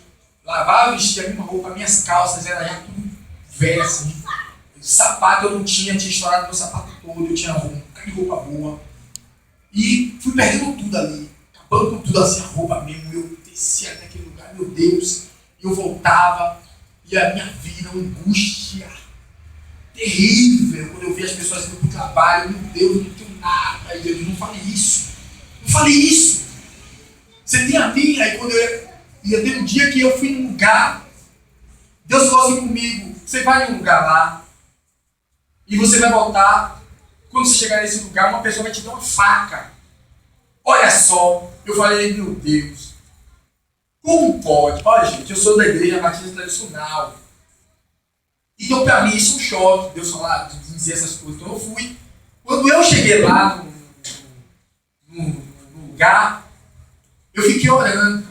Lavava, vestia a mesma roupa, minhas calças eram já tudo velho assim. Sapato eu não tinha estourado meu sapato todo, eu tinha roupa boa. E fui perdendo tudo ali. Acabando com tudo assim, a roupa mesmo. Eu descia naquele lugar, meu Deus. E eu voltava. E a minha vida, uma angústia terrível. Quando eu via as pessoas indo para o trabalho, meu Deus, eu não tenho nada. E eu não falei isso. Não falei isso. Você tem a minha. Aí quando eu ia ter um dia que eu fui num lugar, Deus falou assim comigo, você vai em um lugar lá, e você vai voltar, quando você chegar nesse lugar, uma pessoa vai te dar uma faca. Olha só, eu falei, meu Deus, como pode? Olha gente, eu sou da igreja batista tradicional. Então para mim isso é um choque, Deus falar, dizer essas coisas. Então eu fui. Quando eu cheguei lá no lugar, eu fiquei orando.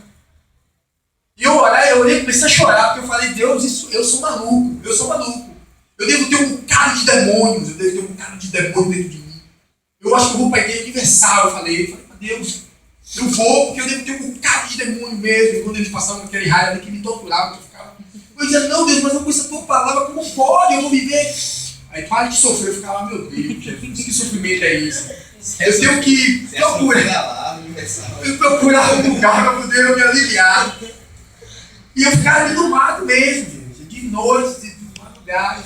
E eu olhei e comecei a chorar, porque eu falei, Deus, eu sou maluco. Eu devo ter um bocado de demônios, dentro de mim. Eu acho que eu vou para a igreja universal, eu falei, Deus, eu vou, porque eu devo ter um bocado de demônio mesmo. E quando eles passavam aquele raio ali que me torturavam, eu dizia, não Deus, mas eu conheço a tua palavra, como pode? Eu vou viver. Aí para de sofrer, eu ficava, meu Deus, Jesus, que sofrimento é isso? Eu tenho que procurar um lugar para poder me aliviar. E eu ficava ali no mato mesmo, gente. De noite, de madrugada,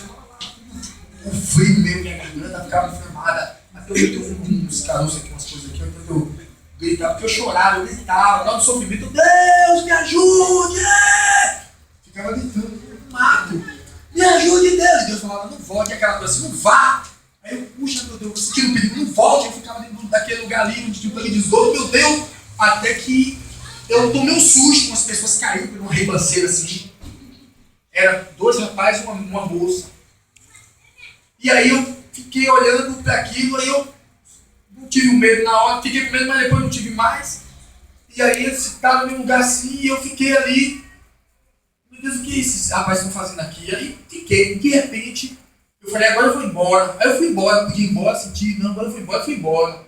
o frio mesmo, minha garganta ficava inflamada. Até eu tenho uns caroços aqui, umas coisas aqui, eu gritava, porque eu chorava, eu gritava, lá do sofrimento, Deus, me ajude! Ficava gritando no mato, me ajude, Deus! E Deus falava, não volte, aquela coisa assim, não vá! Aí eu, puxa, meu Deus, você tira um perigo, não volte! Eu ficava dentro daquele lugar ali, onde tinha um de esgoto, meu Deus! Até que eu tomei um susto, umas pessoas caíram por uma ribanceira assim. Era 2 rapazes e uma moça. E aí eu fiquei olhando para aquilo, aí eu não tive um medo na hora, fiquei com medo, mas depois não tive mais. E aí eles estavam no mesmo lugar assim, e eu fiquei ali. Meu Deus, o que esses rapazes estão fazendo aqui? Aí fiquei, de repente, eu falei, agora eu vou embora. Aí eu fui embora, podia ir embora, senti, não, agora eu fui embora.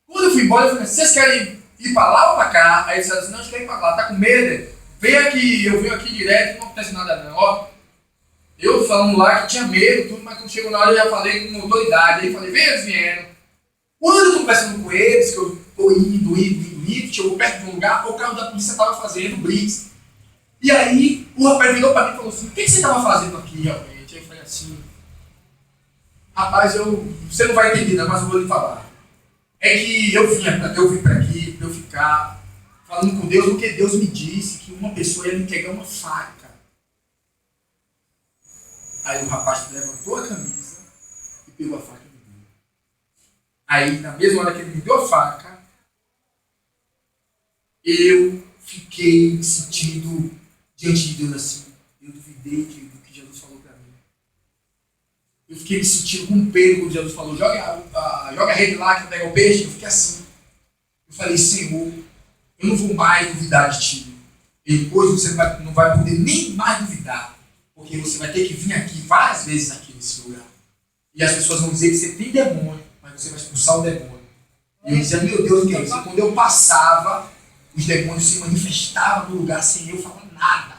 Quando eu fui embora, eu falei, vocês querem ir para lá ou para cá? Aí eles disseram assim, não, a gente quer ir para lá, tá com medo? Vem aqui, eu venho aqui direto, não acontece nada não, ó. Eu falando lá que tinha medo, tudo, mas quando chegou na hora eu já falei com autoridade. Aí eu falei, vem, eles vieram. Quando eu estou conversando com eles, que eu estou indo, chegou perto de um lugar, o carro da polícia estava fazendo blitz. E aí o rapaz virou para mim e falou assim, o que você estava fazendo aqui realmente? Aí eu falei assim, rapaz, você não vai entender não, mas eu vou lhe falar. É que eu vim para aqui, para eu ficar falando com Deus, porque Deus me disse que uma pessoa ia me entregar uma faca. Aí o rapaz levantou a camisa e pegou a faca e me deu. Aí, na mesma hora que ele me deu a faca, eu fiquei me sentindo diante de Deus assim. Eu duvidei do que Jesus falou para mim. Eu fiquei me sentindo como Pedro, quando Jesus falou, joga a rede lá que eu pego o peixe. Eu fiquei assim. Eu falei, Senhor, eu não vou mais duvidar de ti. E depois você não vai poder nem mais duvidar. Porque você vai ter que vir aqui várias vezes aqui nesse lugar. E as pessoas vão dizer que você tem demônio, mas você vai expulsar o demônio. E eu dizia, meu Deus, o que é isso? E quando eu passava, os demônios se manifestavam no lugar sem eu falar nada.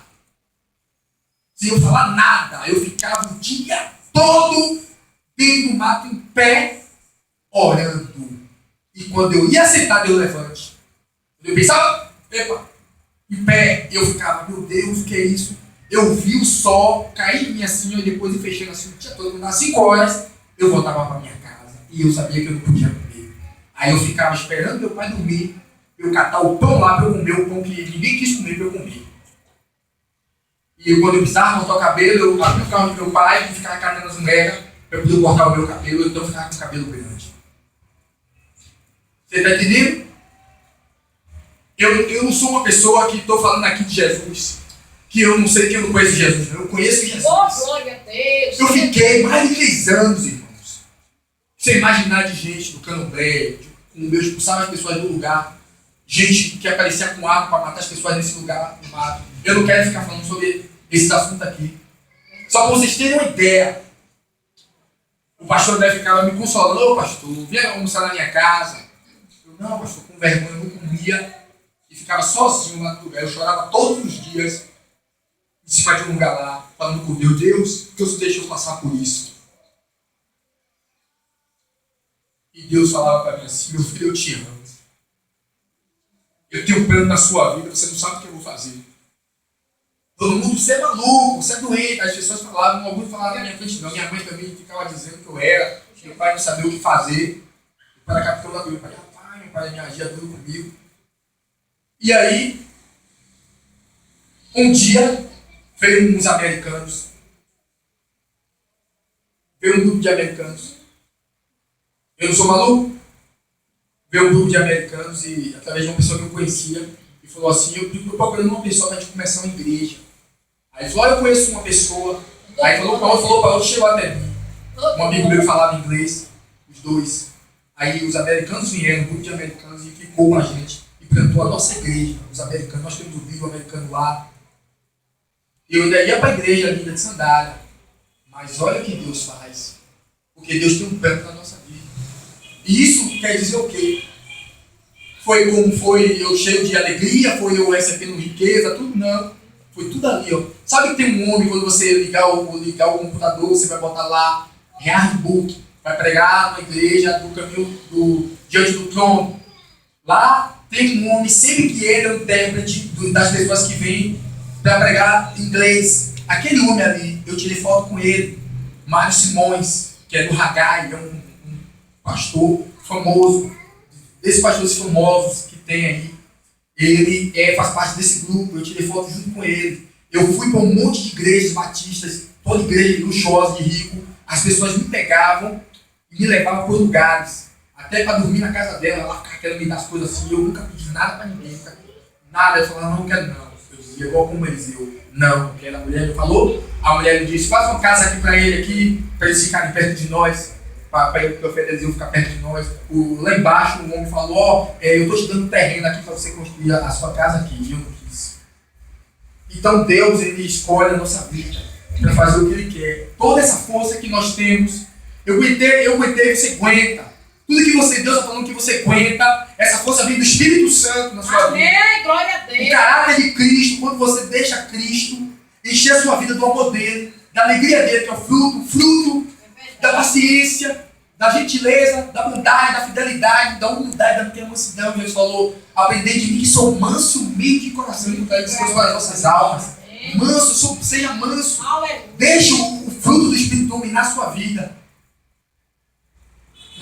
Sem eu falar nada. Eu ficava o dia todo dentro do mato, em pé, orando. E quando eu ia sentar, Deus levante. Eu pensava, epa, em pé, eu ficava, meu Deus, o que é isso? Eu vi o sol cair em mim assim, e depois eu fechando assim, tinha todo mundo às 5 horas, eu voltava para minha casa. E eu sabia que eu não podia comer. Aí eu ficava esperando meu pai dormir, eu catar o pão lá para eu comer, o pão que ninguém quis comer para eu comer. E quando eu precisava cortar o cabelo, eu abria o carro do meu pai e ficava catando as moedas para eu poder cortar o meu cabelo, então eu ficava com o cabelo grande. Você está entendendo? Eu não sou uma pessoa que estou falando aqui de Jesus, que eu não sei que eu não conheço Jesus, eu conheço Jesus. Oh, glória a Deus. Eu fiquei mais de 3 anos, irmãos. Você imaginar de gente do candomblé, com meus expulsava as pessoas do lugar, gente que aparecia com arma para matar as pessoas nesse lugar no mato. Eu não quero ficar falando sobre esses assuntos aqui. Só para vocês terem uma ideia. O pastor deve ficar me consolando, ô pastor, vinha almoçar na minha casa. Eu, não, pastor, com vergonha, eu não comia. E ficava sozinho lá no lugar. Eu chorava todos os dias em cima de um lugar lá, falando com Deus, Deus, por que você deixou passar por isso? E Deus falava para mim assim, meu filho, eu te amo. Eu tenho um plano na sua vida, você não sabe o que eu vou fazer. Todo mundo, você é maluco, você é doente. As pessoas falavam, alguns falavam na minha frente, não. Minha mãe também ficava dizendo que eu era. Meu pai não sabia o que fazer. Meu pai era capitão da minha pai, rapaz, meu pai me agia duro comigo. E aí, um dia, veio uns americanos. Veio um grupo de americanos. Eu não sou maluco? Veio um grupo de americanos e, através de uma pessoa que eu conhecia, e falou assim, eu estou procurando uma pessoa para a gente começar uma igreja. Aí ele falou, eu conheço uma pessoa. Aí falou para outro, chegou até mim. Um amigo meu falava inglês, os dois. Aí os americanos vieram, um grupo de americanos, e ficou com a gente. E plantou a nossa igreja, os americanos. Nós temos um vídeo americano lá. Eu ainda ia para a igreja ainda de sandália. Mas olha o que Deus faz. Porque Deus tem um plano na nossa vida. E isso quer dizer o quê? Foi como foi eu cheio de alegria, foi eu recebendo riqueza, tudo não. Foi tudo ali, ó. Sabe que tem um homem, quando você ligar o computador, você vai botar lá, Hard Book, vai pregar na igreja do caminho diante do trono. Lá tem um homem, sempre que ele é o intérprete das pessoas que vêm para pregar inglês. Aquele homem ali, eu tirei foto com ele, Mário Simões, que é do Haggai, é um pastor famoso, desses pastores famosos que tem aí. Ele faz parte desse grupo, eu tirei foto junto com ele. Eu fui para um monte de igrejas batistas, toda igreja luxuosa, de rico. As pessoas me pegavam e me levavam por lugares, até para dormir na casa dela. Ela ficava querendo me dar as coisas assim. Eu nunca pedi nada para ninguém, nada. Eu falava, não quero não. Eu dizia, igual como eles, eu não, porque a mulher me falou. A mulher me disse, faz uma casa aqui para eles ficarem perto de nós. Para ele oferecer ficar perto de nós. Lá embaixo o homem falou, eu estou te dando um terreno aqui para você construir a sua casa aqui. E eu não quis. Então Deus, ele escolhe a nossa vida para fazer o que ele quer. Toda essa força que nós temos, eu aguentei, você aguenta. Tudo que Deus está falando que você aguenta, essa força vem do Espírito Santo na sua vida. Amém, glória a Deus. O caráter de Cristo, quando você deixa Cristo encher a sua vida do amor dele, da alegria dele, que é o fruto da paciência, da gentileza, da bondade, da fidelidade, da humildade, da mansidão. Jesus falou, aprendei de mim que sou manso, humilde de coração, e não quero descanso para as vossas almas. Manso, seja manso. Deixe o fruto do Espírito dominar a sua vida.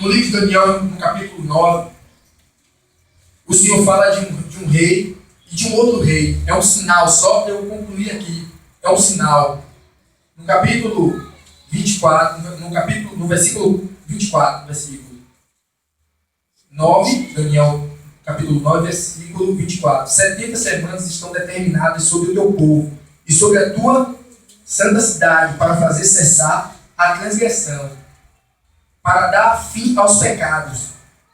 No livro de Daniel, no capítulo 9, o Senhor fala de um rei e de um outro rei. É um sinal, só para eu concluir aqui. É um sinal. No capítulo 24, no versículo 24, versículo 9, Daniel, capítulo 9, versículo 24. 70 semanas estão determinadas sobre o teu povo e sobre a tua santa cidade, para fazer cessar a transgressão, para dar fim aos pecados,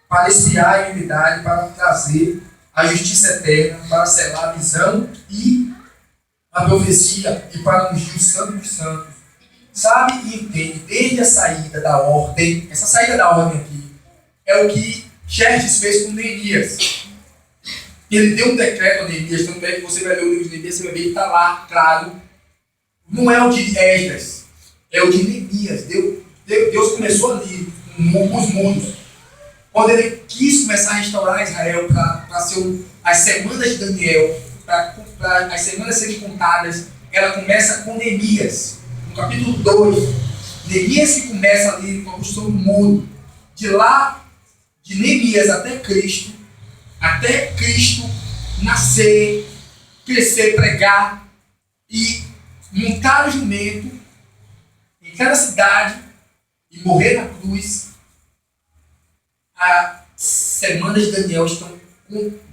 para expiar a iniquidade, para trazer a justiça eterna, para selar a visão e a profecia, e para ungir o santo dos santos. Sabe e entende, desde a saída da ordem, essa saída da ordem aqui, é o que Xerxes fez com Neemias. Ele deu um decreto a Neemias, tanto é que você vai ler o livro de Neemias, você vai ver que está lá, claro. Não é o de Esdras, é o de Neemias. Deus começou ali, com os muros. quando ele quis começar a restaurar Israel para ser as semanas de Daniel, para as semanas serem contadas, ela começa com Neemias. No capítulo 2, Neemias que começa ali com a construção do muro. De lá, de Neemias até Cristo nascer, crescer, pregar e montar o jumento em cada cidade e morrer na cruz. As semanas de Daniel estão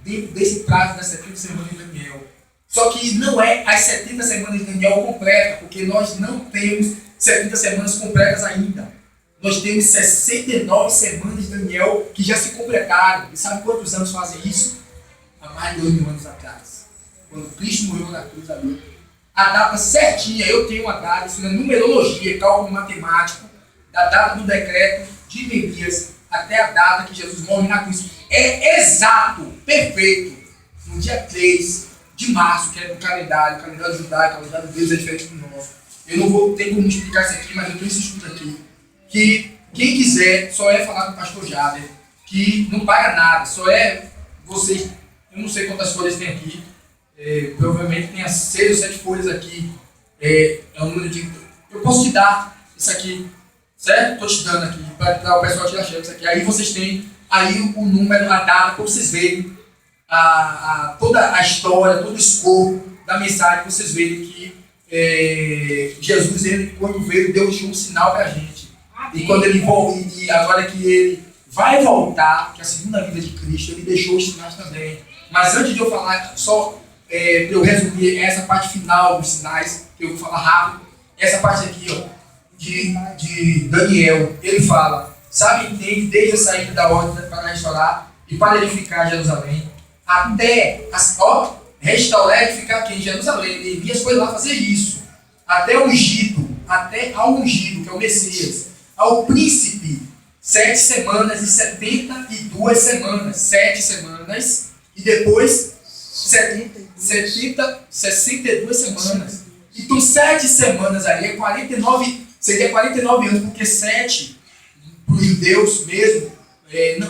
dentro desse prazo das 70 semanas de Daniel. Só que não é as 70 semanas de Daniel completa, porque nós não temos 70 semanas completas ainda. Nós temos 69 semanas de Daniel que já se completaram. E sabe quantos anos fazem isso? Há mais de 2.000 anos atrás. Quando Cristo morreu na cruz ali. A data certinha, eu tenho uma data, isso é numerologia, cálculo matemático, da data do decreto de Neemias até a data que Jesus morre na cruz. É exato, perfeito. No dia 3 de março, que é do calendário, judaico, o calendário de Deus é diferente do nosso. Eu não vou ter como explicar isso aqui, mas eu tenho esse estudo aqui. Que quem quiser, só é falar com o pastor Jader, que não paga nada, só é vocês, eu não sei quantas folhas tem aqui, provavelmente tem as 6 ou 7 folhas aqui, é o número de... Eu posso te dar isso aqui, certo? Estou te dando aqui, para o pessoal tirar cheque isso aqui. Aí vocês têm aí o número, a data, para vocês verem toda a história, todo o escopo da mensagem, para vocês verem que Jesus, ele, quando veio, deu um sinal para a gente. E quando ele volta, e agora que ele vai voltar, que é a segunda vinda de Cristo, ele deixou os sinais também. Mas antes de eu falar, só para eu resumir essa parte final dos sinais, que eu vou falar rápido, essa parte aqui, ó, de Daniel, ele fala, sabe, entende, desde a saída da ordem para restaurar e para edificar Jerusalém, até, restaurar e edificar aqui em Jerusalém. Neemias foi lá fazer isso, até ao ungido, que é o Messias, ao príncipe, 7 semanas e 72 semanas, 7 semanas e depois 62 semanas. Então 7 semanas aí é 49, seria 49 anos, porque 7 para os judeus mesmo,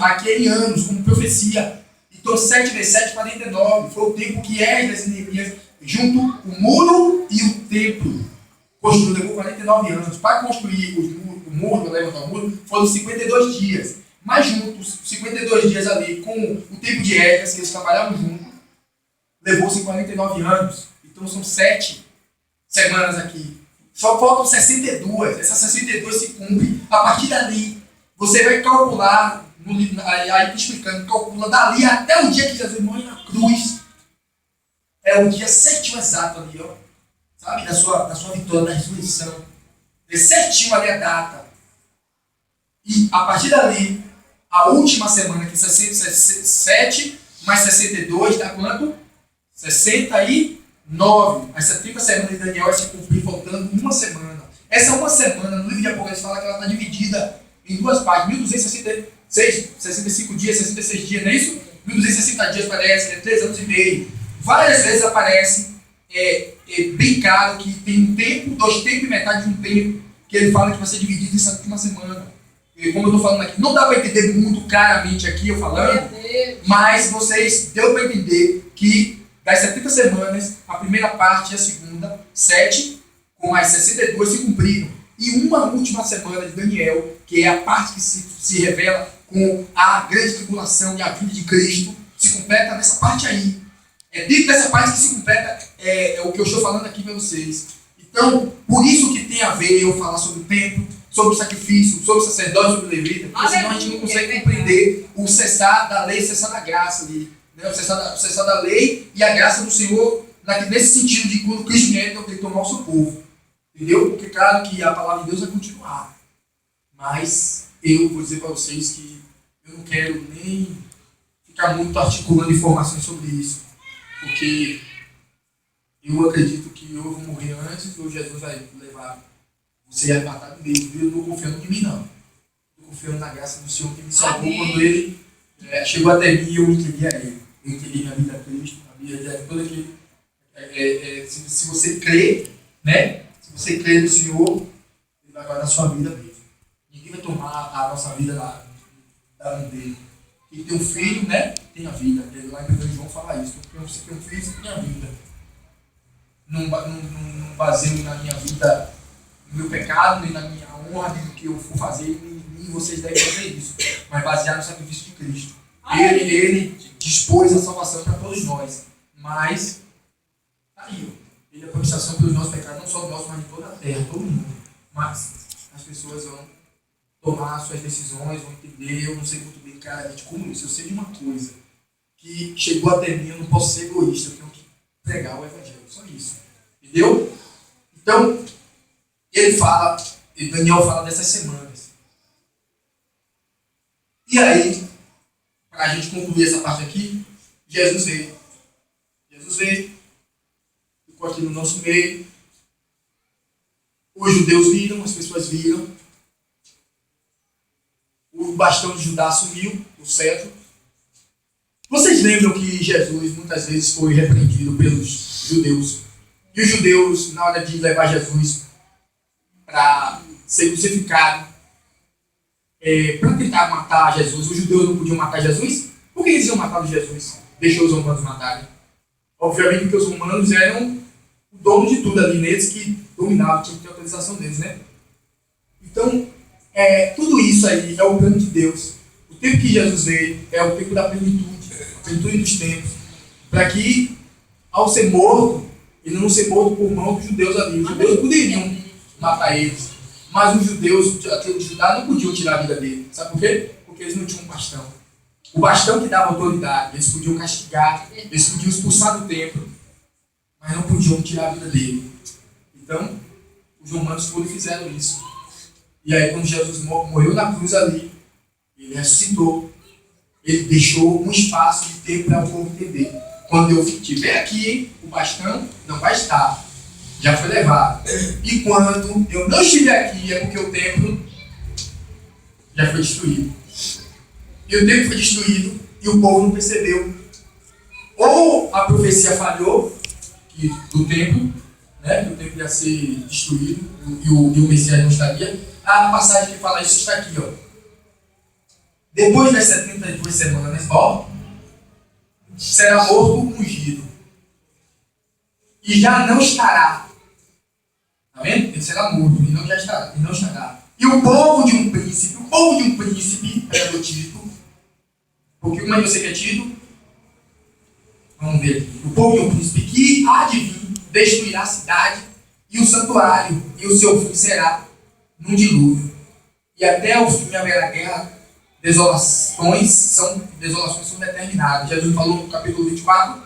aquele anos, como profecia. Então 7 vezes 7, 49, foi o tempo que Esdras e Neemias, junto o muro e o templo, construiu, levou 49 anos. Para construir o muro, levantar o muro, foram 52 dias. Mas juntos, 52 dias ali, com o tempo de Esdras, que eles trabalhavam juntos, levou-se 49 anos. Então são 7 semanas aqui. Só faltam 62. Essas 62 se cumprem. A partir dali, você vai calcular, aí explicando, calcula dali até o dia que Jesus morre na cruz. É o dia certinho exato ali, ó. Sabe? Da sua vitória, da ressurreição. É certinho ali a data. E a partir dali, a última semana, que é 67 mais 62, dá quanto? 69. As 70 semanas de Daniel vai se cumprir faltando uma semana. Essa uma semana, no livro de Apocalipse, fala que ela está dividida em duas partes. 65 dias, 66 dias, não é isso? 1260 dias parece, que é 3 anos e meio. Várias vezes aparece bem claro que tem um tempo, 2 tempos e metade de um tempo, que ele fala que vai ser dividido em essa última semana. E como eu estou falando aqui, não dá para entender muito claramente aqui eu falando, mas vocês deu para entender que das 70 semanas, a primeira parte e a segunda, 7, com as 62 se cumpriram. E uma última semana de Daniel, que é a parte que se revela com a grande tribulação e a vinda de Cristo, se completa nessa parte aí. É dentro dessa parte que se completa o que eu estou falando aqui para vocês. Então, por isso que tem a ver eu falar sobre o templo, sobre o sacrifício, sobre o sacerdote, sobre o levita, porque senão a gente não consegue compreender o cessar da lei e cessar da graça ali. Né? O cessar da lei e a graça do Senhor, nesse sentido de quando Cristo vier, então tem que tomar o seu povo. Entendeu? Porque claro que a palavra de Deus vai continuar. Mas eu vou dizer para vocês que eu não quero nem ficar muito articulando informações sobre isso. Porque eu acredito que eu vou morrer antes ou Jesus vai levar você arrebatado mesmo. Eu não estou confiando em mim, não. Estou confiando na graça do Senhor que me salvou quando Ele chegou até mim e eu entreguei a Ele. Eu entreguei minha vida a Cristo, a minha vida toda aqui. Se você crê, né? Se você crê no Senhor, Ele vai guardar a sua vida mesmo. Ninguém vai tomar a nossa vida da mão dele. E tem um filho, né? Tem a vida. Ele lá em 1 João fala isso. Você tem um filho, você tem a vida. Não baseio na minha vida, no meu pecado, nem na minha honra, nem no que eu for fazer, nem vocês devem fazer isso. Mas baseado no sacrifício de Cristo. Ele dispôs a salvação para todos nós. Mas, aí, ele é a propiciação pelos nossos pecados, não só do nosso, mas de toda a terra, todo mundo. Mas as pessoas vão tomar suas decisões, vão entender. Eu não sei muito bem claramente como isso. Eu sei de uma coisa, que chegou até mim, eu não posso ser egoísta, eu tenho que pregar o evangelho. Só isso. Entendeu? Então, Daniel fala dessas semanas. E aí, para a gente concluir essa parte aqui, Jesus veio. Jesus veio, ficou aqui no nosso meio. Os judeus viram, as pessoas viram. O bastão de Judá sumiu, o cetro. Vocês lembram que Jesus muitas vezes foi repreendido pelos judeus? E os judeus, na hora de levar Jesus para ser crucificado, para tentar matar Jesus, os judeus não podiam matar Jesus? Por que eles iam matar Jesus? Deixou os romanos matarem. Obviamente porque os romanos eram o dono de tudo ali, neles que dominavam, tinha que ter autorização deles, né? Então, tudo isso aí é o plano de Deus. O tempo que Jesus veio é o tempo da plenitude, a plenitude dos tempos, para que, ao ser morto, ele não ser morto por mão dos judeus ali. Os judeus poderiam matar eles, mas os judeus, aqueles de Judá, não podiam tirar a vida dele. Sabe por quê? Porque eles não tinham um bastão. O bastão que dava autoridade, eles podiam castigar, eles podiam expulsar do templo, mas não podiam tirar a vida dele. Então, os romanos foram e fizeram isso. E aí, quando Jesus morreu na cruz ali, ele ressuscitou, ele deixou um espaço de tempo para o povo entender. Quando eu estiver aqui, o bastão não vai estar. Já foi levado. E quando eu não estiver aqui, é porque o templo já foi destruído. E o templo foi destruído e o povo não percebeu. Ou a profecia falhou do templo, né, que o templo ia ser destruído e o Messias não estaria. A passagem que fala isso está aqui, ó. Depois das 72 semanas, ó, será morto ungido. E já não estará. Tá vendo? Ele será morto e não já estará. E não estará. E o povo de um príncipe era tido. Porque como é que você quer tido? Vamos ver aqui. O povo de um príncipe que há de vir destruirá a cidade e o santuário, e o seu fim será num dilúvio. E até o fim haverá guerra. Desolações são determinadas. Jesus falou no capítulo 24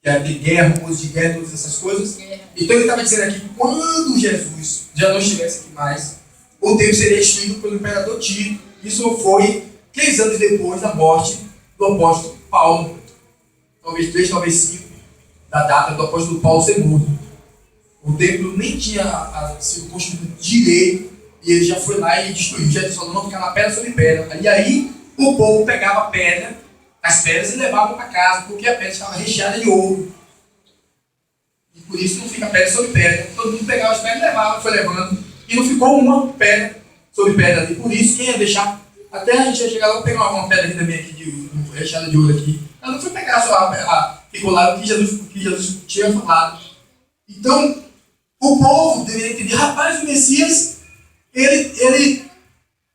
que ia ter guerra, rumores de guerra, todas essas coisas. Então ele estava dizendo aqui que quando Jesus já não estivesse aqui mais, o templo seria destruído pelo imperador Tito. Isso foi 3 anos depois da morte do apóstolo Paulo. Talvez 3, talvez 5, da data do apóstolo Paulo ser morto. O templo nem tinha sido construído direito. E ele já foi lá e destruiu. Jesus falou, não ficar na pedra sobre pedra. E aí o povo pegava a pedra, as pedras, e levava para casa, porque a pedra estava recheada de ouro. E por isso não fica pedra sobre pedra. Todo mundo pegava as pedras e levava, foi levando. E não ficou uma pedra sobre pedra ali. Por isso, quem ia deixar, até a gente ia chegar lá e pegar uma pedra aqui também, aqui, recheada de ouro aqui. Ela não foi pegar só ficou lá o que Jesus tinha falado. Então, o povo deveria entender, rapaz, o Messias, ele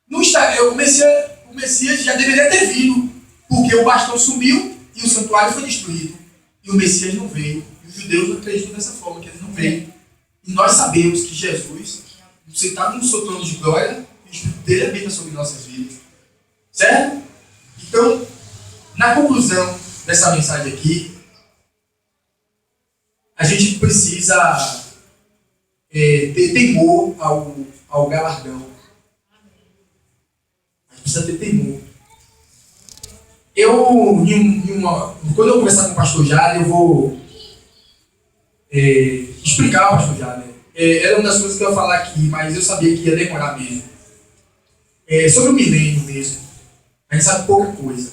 não está. O Messias já deveria ter vindo, porque o bastão sumiu e o santuário foi destruído. E o Messias não veio. E os judeus acreditam dessa forma, que ele não veio. E nós sabemos que Jesus, sentado no seu trono de glória, o Espírito dele habita sobre nossas vidas. Certo? Então, na conclusão dessa mensagem aqui, a gente precisa ter temor ao galardão. A gente precisa ter temor. Quando eu conversar com o pastor Jade, eu vou explicar ao pastor Jade. Era uma das coisas que eu ia falar aqui, mas eu sabia que ia demorar mesmo. Sobre o milênio mesmo, a gente sabe pouca coisa.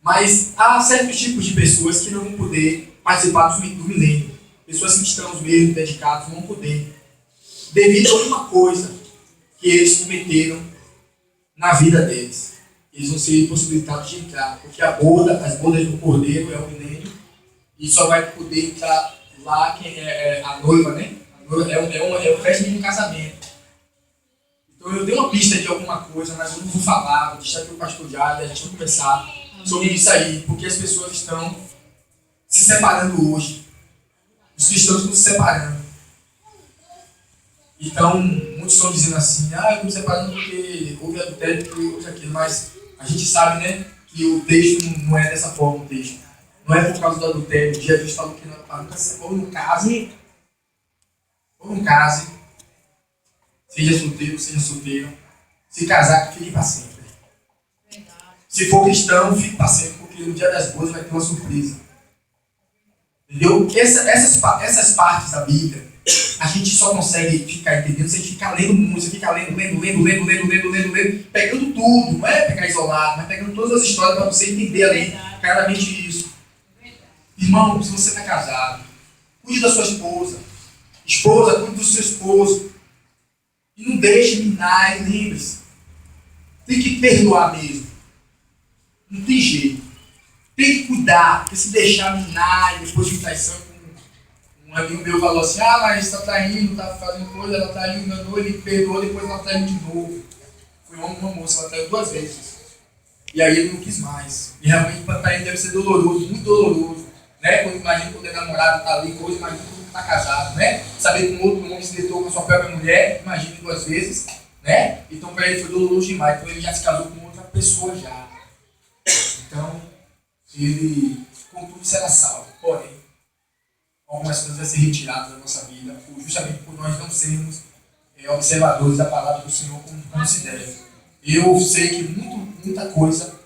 Mas há certos tipos de pessoas que não vão poder participar do milênio. Pessoas cristãos mesmo, dedicados, não vão poder. Devido a uma coisa que eles cometeram na vida deles. eles vão ser impossibilitados de entrar, porque as bodas do Cordeiro é o milênio, e só vai poder entrar lá quem é a noiva, né? A noiva é o festa de um casamento. Então eu dei uma pista de alguma coisa, mas eu não vou falar, vou deixar aqui o pastor Jade, a gente vai conversar sobre isso aí, porque as pessoas estão se separando hoje. Os cristãos estão se separando. Então, muitos estão dizendo assim, eu estou me separando porque houve adultério, porque houve aquilo, mas a gente sabe, né, que o texto não é dessa forma, o texto. Não é por causa do adultério. Jesus falou que ou não case, seja solteiro, se casar, fique para sempre. Se for cristão, fique para sempre, porque no dia das bodas vai ter uma surpresa. Entendeu? Essas partes da Bíblia, a gente só consegue ficar entendendo se a gente ficar lendo muito, você fica lendo, pegando tudo, não é pegar isolado, mas pegando todas as histórias para você entender ali claramente isso. Irmão, se você está casado, cuide da sua esposa. Esposa, cuide do seu esposo. E não deixe minar, e lembre-se. Tem que perdoar mesmo. Não tem jeito. Tem que cuidar, porque se deixar minar e depois de traição, um amigo meu falou assim, mas está traindo, está fazendo coisa, ela traiu, enganou, ele perdoou, depois ela traiu de novo. Foi uma moça, ela traiu 2 vezes. E aí ele não quis mais. E realmente para trair deve ser doloroso, muito doloroso. Né? Imagina quando o namorado está ali, coisa, imagina quando está casado, né? Saber que um outro homem se deitou com a sua própria mulher, imagina 2 vezes, né? Então para ele foi doloroso demais, então ele já se casou com outra pessoa já. Então, ele, contudo, será salvo. Porém, algumas coisas vão ser retiradas da nossa vida, justamente por nós não sermos observadores da palavra do Senhor como se deve. Eu sei que muita coisa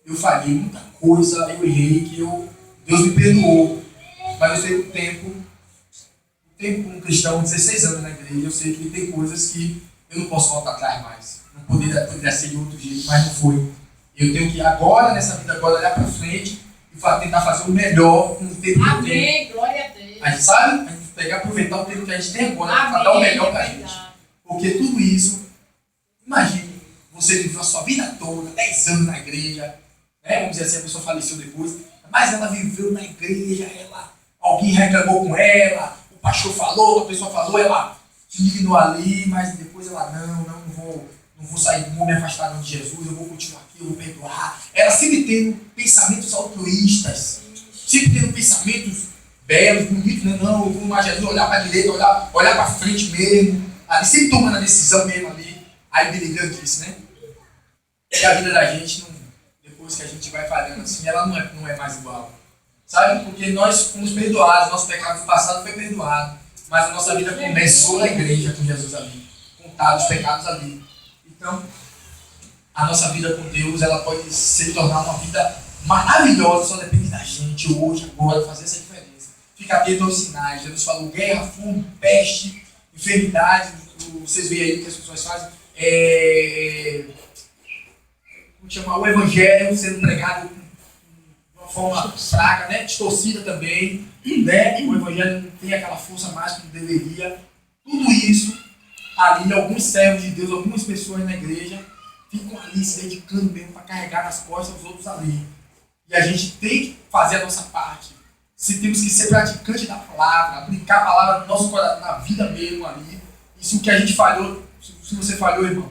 eu falhei, muita coisa eu errei, que Deus me perdoou. Mas eu sei que o tempo como cristão, 16 anos na igreja, eu sei que tem coisas que eu não posso voltar atrás mais. Não poderia ser de outro jeito, mas não foi. Eu tenho que agora, nessa vida agora, olhar para frente e tentar fazer o melhor com o tempo que eu tenho. Amém, glória a Deus. A gente sabe, a gente pegar e aproveitar o tempo que a gente tem agora para dar o melhor para a gente. Porque tudo isso, imagine, você viveu a sua vida toda, 10 anos na igreja, né? Vamos dizer assim, a pessoa faleceu depois, mas ela viveu na igreja, alguém reclamou com ela, o pastor falou, a pessoa falou, ela se dignou ali, mas depois ela, não vou sair, não vou me afastar de Jesus, eu vou continuar aqui, eu vou perdoar. Ela sempre tendo pensamentos altruístas, sempre tendo pensamentos belos, bonitos, né? Não, eu vou mais Jesus, olhar para a direita, olhar para frente mesmo, ali, sempre tomando a decisão mesmo ali. Aí Billy Graham disse, né? Que a vida da gente, depois que a gente vai falhando assim, ela não é mais igual. Sabe? Porque nós fomos perdoados, nosso pecado do passado foi perdoado, mas a nossa vida começou na igreja com Jesus ali, contados os pecados ali. Então, a nossa vida com Deus, ela pode se tornar uma vida maravilhosa, só depende da gente hoje, agora, fazer essa diferença. Fica atento aos sinais. Jesus falou guerra, fome, peste, enfermidade. Vocês veem aí o que as pessoas fazem. O evangelho sendo pregado de uma forma fraca, né? Distorcida também. Né? O evangelho não tem aquela força mais que deveria. Tudo isso, ali, alguns servos de Deus, algumas pessoas na igreja, ficam ali se dedicando mesmo para carregar nas costas os outros ali. E a gente tem que fazer a nossa parte. Se temos que ser praticantes da palavra, aplicar a palavra no nosso coração, na vida mesmo ali. E se o que a gente falhou, se você falhou, irmão,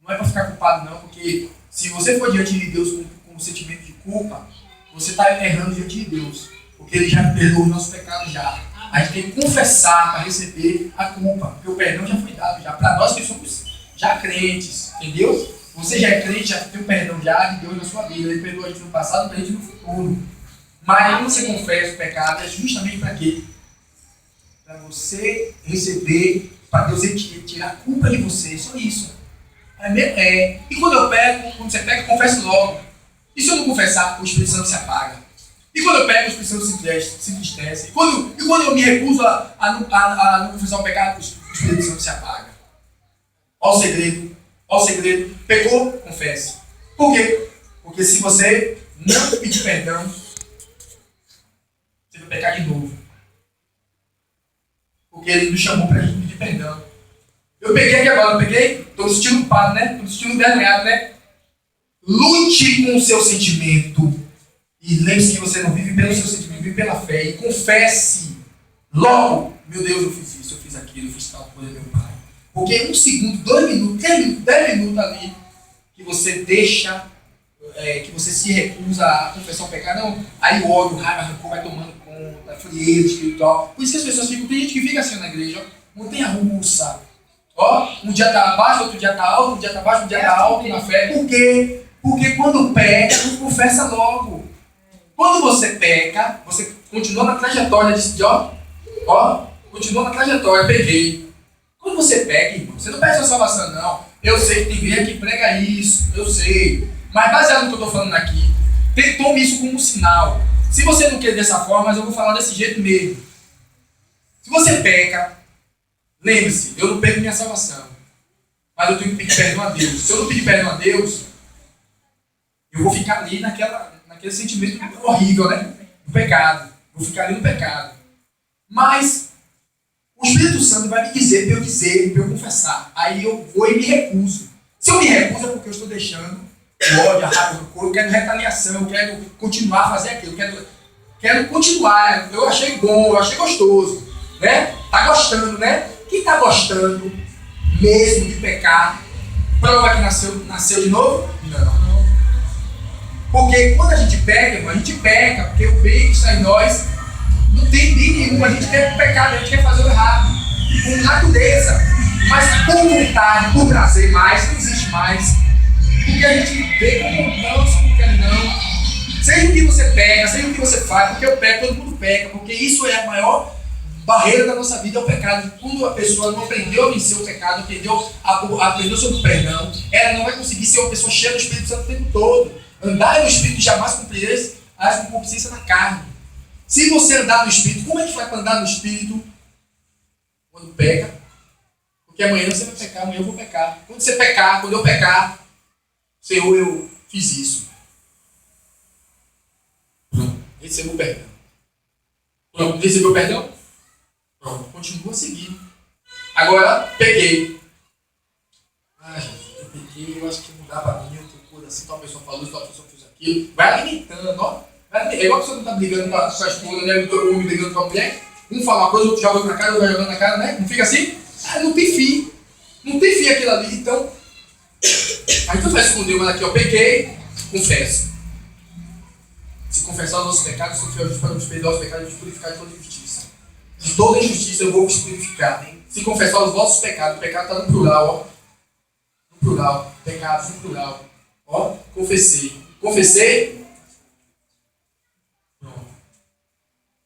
não é para ficar culpado não, porque se você for diante de Deus com um sentimento de culpa, você está errando diante de Deus, porque Ele já perdoou os nossos pecados já. A gente tem que confessar para receber a culpa, porque o perdão já foi dado já, para nós que somos já crentes, entendeu? Você já é crente, já tem o perdão já de Deus na sua vida, Ele perdoou a gente no passado e a gente no futuro. Mas quando você confessa o pecado, é justamente para quê? Para você receber, para Deus tirar a culpa de você, só isso. E quando eu pego, quando você pega, confesso logo. E se eu não confessar, o Espírito Santo se apaga. E quando eu pego, o Espírito Santo se entristece. E quando eu me recuso a não confessar o pecado, o Espírito Santo se apaga. Olha o segredo. Pecou, confesse. Por quê? Porque se você não pedir perdão, você vai pecar de novo. Porque Ele nos chamou para a gente pedir perdão. Eu peguei aqui agora, estou me sentindo culpado, né? Estou me sentindo envergonhado, né? Lute com o seu sentimento. E lembre-se que você não vive pelo seu sentimento, vive pela fé. E confesse logo: meu Deus, eu fiz isso, eu fiz aquilo, eu fiz tal coisa, meu Pai. Porque 1 segundo, 2 minutos, 3 minutos, 10 minutos ali, que você deixa, que você se recusa a confessar o pecado, não, aí o ódio, o raiva, o rancor vai tomando conta, a frieza espiritual. Por isso que as pessoas ficam, tem gente que fica assim na igreja, ó, montanha russa. Ó, um dia tá abaixo, outro dia tá alto, um dia tá baixo, um dia tá alto na fé. Por quê? Porque quando peca, não confessa logo. Quando você peca, você continua na trajetória de continua na trajetória, peguei. Quando você peca, irmão, você não perde sua salvação, não. Eu sei que tem igreja que prega isso, eu sei. Mas baseado no que eu estou falando aqui, tome isso como um sinal. Se você não quer dessa forma, mas eu vou falar desse jeito mesmo. Se você peca, lembre-se, eu não perco minha salvação. Mas eu tenho que pedir perdão a Deus. Se eu não pedir perdão a Deus, eu vou ficar ali naquele sentimento horrível, né? Do pecado. Vou ficar ali no pecado. Mas o Espírito Santo vai me dizer, para eu confessar. Aí eu vou e me recuso. Se eu me recuso é porque eu estou deixando o ódio, a raiva, eu quero retaliação, eu quero continuar a fazer aquilo, quero continuar. Eu achei bom, eu achei gostoso, né? Tá gostando, né? Quem tá gostando mesmo de pecar, prova que nasceu de novo? Não. Porque quando a gente peca, irmão, a gente peca, porque o bem que está em nós não tem bem nenhum, a gente quer pecar, a gente quer fazer o errado, com natureza, mas por vontade, por prazer mais, não existe mais, porque a gente vê como não, se não quer não, seja o que você pega, seja o que você faz, porque eu pego, todo mundo peca, porque isso é a maior barreira da nossa vida, é o pecado. Quando a pessoa não aprendeu a vencer o pecado, aprendeu sobre o perdão, ela não vai conseguir ser uma pessoa cheia do Espírito Santo o tempo todo. Andar no Espírito jamais cumprireis as concupiscências da carne. Se você andar no Espírito, como é que faz para andar no Espírito? Quando peca. Porque amanhã você vai pecar, amanhã eu vou pecar. Quando você pecar, quando eu pecar, Senhor, eu fiz isso. Pronto, recebeu o perdão. Pronto, recebeu o perdão? Pronto, continua a seguir. Agora, peguei. Gente, eu peguei, eu acho que não dá para mim, eu tô coisa assim, tal pessoa falou isso, tal pessoa fez aquilo. Vai alimentando, ó. É igual a pessoa que tá brigando com a sua esposa, né? O homem brigando com a mulher. Um fala uma coisa, o outro joga na cara, o outro vai jogando na cara, né? Não fica assim? Não tem fim. Não tem fim aquilo ali. Então, aí tu vai esconder, mas aqui, ó, pequei, confesso. Se confessar os nossos pecados, se for para nos perdoar os pecados, nos purificar de toda injustiça. De toda injustiça eu vou vos purificar. Se confessar os vossos pecados, o pecado está no plural, ó. No plural. Pecados no plural. Ó, confessei. Confessei. Pronto.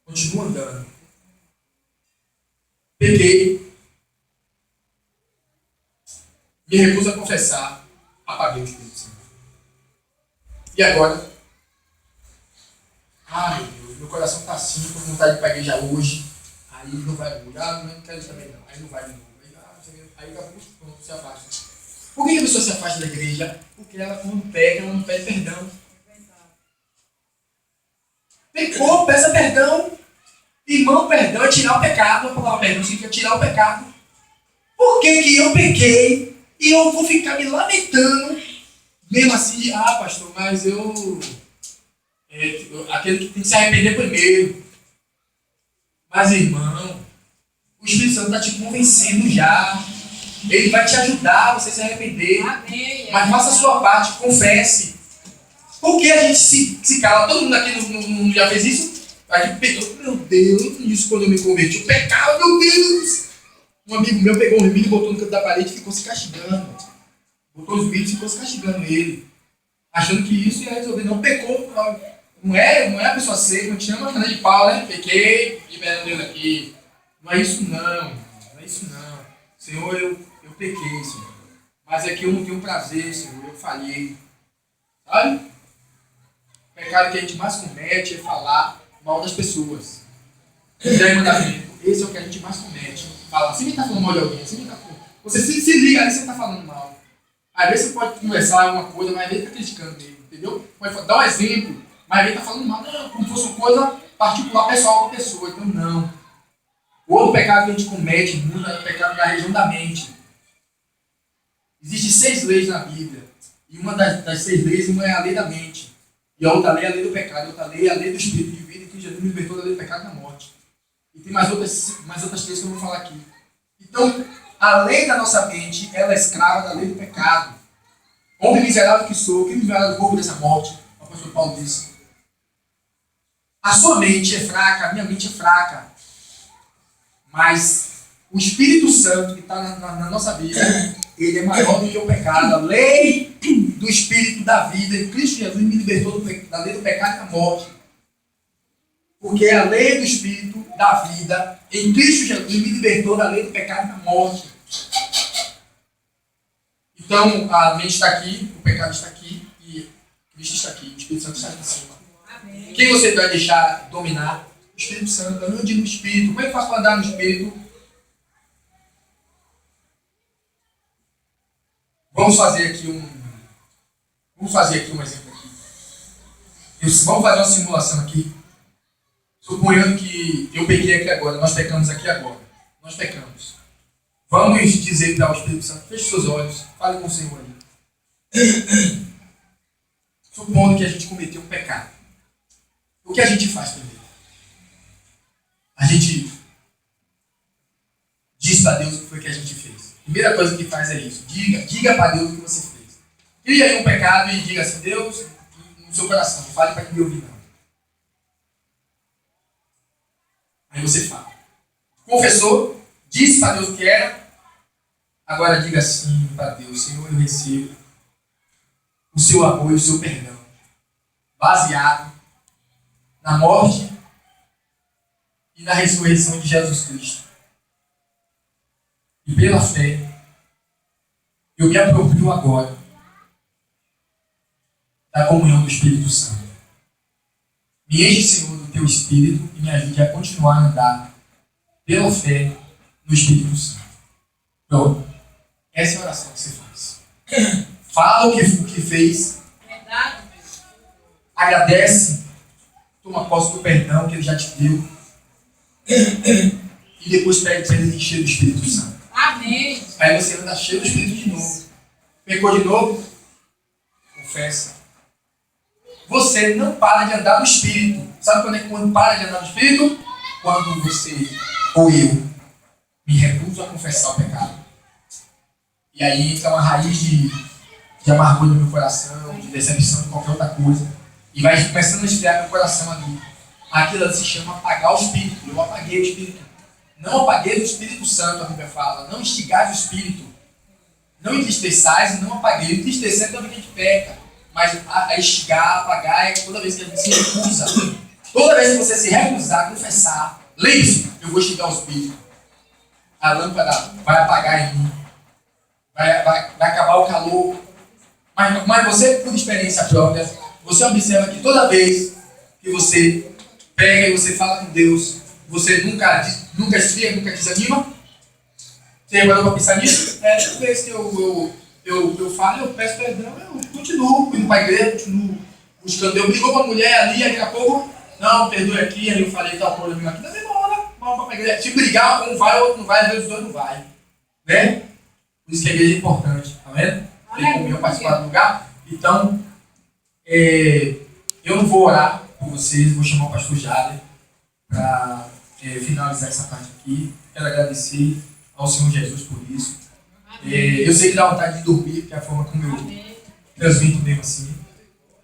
Continua andando. Peguei. Me recuso a confessar. Apaguei o Espírito Santo. E agora? Ai, meu Deus, meu coração está assim, estou com vontade de paguejar hoje. Aí não vai mudar, não quero isso também não. Aí não vai de novo. Aí pronto, se afasta. Por que a pessoa se afasta da igreja? Porque ela, quando pega, ela não pede perdão. Pecou, peça perdão. Irmão, perdão é tirar o pecado. A palavra perdão significa tirar o pecado. Por que eu pequei e eu vou ficar me lamentando? Mesmo assim, pastor, mas aquele que tem que se arrepender primeiro. Mas, irmão, o Espírito Santo está te convencendo já. Ele vai te ajudar a você se arrepender. Amém. Mas faça a sua parte, confesse. Por que a gente se cala? Todo mundo aqui não já fez isso? Meu Deus, isso quando eu me converti. Eu pecava, meu Deus. Um amigo meu pegou um milho, botou no canto da parede e ficou se castigando. Botou os milhos e ficou se castigando ele. Achando que isso ia resolver. Não pecou. Não é a pessoa seca, não tinha uma cara de pau, né? Pequei, liberando Deus aqui. Não é isso não. Não é isso não. Senhor, eu pequei, Senhor. Mas é que eu não tenho prazer, Senhor. Eu falhei. Sabe? O pecado que a gente mais comete é falar mal das pessoas. Dez mandamentos. Esse é o que a gente mais comete. Falar. Se alguém está falando mal de alguém, você se liga ali, você está falando mal. Às vezes você pode conversar alguma coisa, mas às vezes está criticando ele. Entendeu? Pode dar um exemplo, mas às vezes está falando mal. Não, como se fosse uma coisa particular, pessoal com a pessoa. Então, não. O outro pecado que a gente comete muito é o pecado da região da mente. Existem 6 leis na Bíblia. E uma das 6 leis, uma é a lei da mente. E a outra lei é a lei do pecado. E a outra lei é a lei do espírito de vida, que Jesus me libertou da lei do pecado e da morte. E tem mais outras 3 que eu vou falar aqui. Então, a lei da nossa mente, ela é escrava da lei do pecado. Homem miserável que sou, que me livrará do corpo dessa morte? O apóstolo Paulo disse. A sua mente é fraca, a minha mente é fraca. Mas o Espírito Santo que está na nossa vida, ele é maior do que o pecado. A lei do Espírito da vida em Cristo Jesus me libertou da lei do pecado e da morte. Porque a lei do Espírito da vida em Cristo Jesus me libertou da lei do pecado e da morte. Então, a mente está aqui, o pecado está aqui e Cristo está aqui, o Espírito Santo está aqui em cima. Amém. Quem você vai deixar dominar? O Espírito Santo. Ande no Espírito. Como é que faz para andar no Espírito? Vamos fazer aqui um exemplo aqui. Vamos fazer uma simulação aqui. Suponhando que eu peguei aqui agora, nós pecamos aqui agora. Nós pecamos. Vamos dizer para o Espírito Santo, feche seus olhos, fale com o Senhor aí. Supondo que a gente cometeu um pecado. O que a gente faz primeiro? A gente diz para Deus o que foi que a gente fez. A primeira coisa que faz é isso. Diga para Deus o que você fez. Crie aí um pecado e diga assim, Deus, no seu coração, não fale para quem me ouvir não. Aí você fala. Confessou, disse para Deus o que era. Agora diga assim para Deus, Senhor, eu recebo o seu amor e o seu perdão, baseado na morte e na ressurreição de Jesus Cristo. E pela fé, eu me aproprio agora da comunhão do Espírito Santo. Me enche, Senhor, do teu Espírito e me ajude a continuar a andar pela fé no Espírito Santo. Pronto. Essa é a oração que você faz. Fala o que fez. Verdade. Agradece. Toma posse do perdão que ele já te deu. E depois pede para ele encher do Espírito Santo. Amém. Aí você anda cheio do Espírito de novo. Pecou de novo? Confessa. Você não para de andar no Espírito. Sabe quando é que quando para de andar no Espírito? Quando você, ou eu, me recuso a confessar o pecado. E aí entra uma raiz de amargura no meu coração, de decepção, de qualquer outra coisa. E vai começando a esfriar meu coração ali. Aquilo se chama apagar o Espírito. Eu apaguei o Espírito. Não apaguei o Espírito Santo, a Bíblia fala. Não instigais o Espírito. Não entristeçais e não apaguei. Entristecer é toda vez que a gente peca. Mas a instigar, apagar é toda vez que a gente se recusa. Toda vez que você se recusar a confessar, lembre-se, eu vou instigar o Espírito. A lâmpada vai apagar em mim. Vai acabar o calor. Mas você, por experiência própria, você observa que toda vez que você pega e você fala com Deus, você nunca esfria, nunca desanima. Você reparou para pensar nisso? Toda vez que eu falo, eu peço perdão, eu continuo indo para a igreja, continuo buscando. Eu brigou com a mulher ali, daqui a pouco, não, perdoe aqui, aí eu falei tal problema aqui, não demora, vamos para a igreja. Se brigar, um vai, o outro não vai, às vezes os dois não vai. Né? Por isso que a igreja é importante, tá vendo? Tem comunhão, participar do lugar. Então, eu não vou orar por vocês, vou chamar o pastor Jader para finalizar essa parte aqui. Quero agradecer ao Senhor Jesus por isso. Eu sei que dá vontade de dormir, porque é a forma como eu transmito mesmo assim.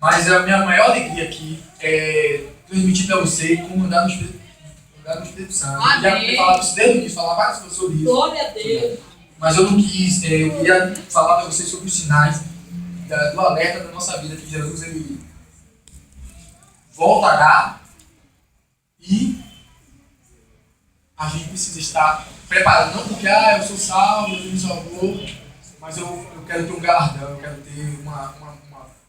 Mas a minha maior alegria aqui é transmitir para você como andar no Espírito Santo. Eu já tinha falado isso desde o início, falar várias coisas sobre isso. Glória a Deus. Mas eu não quis, eu queria falar para vocês sobre os sinais do alerta da nossa vida, que Jesus ele voltará e a gente precisa estar preparado. Não porque eu sou salvo, Jesus me salvou, mas eu quero ter um galardão, eu quero ter uma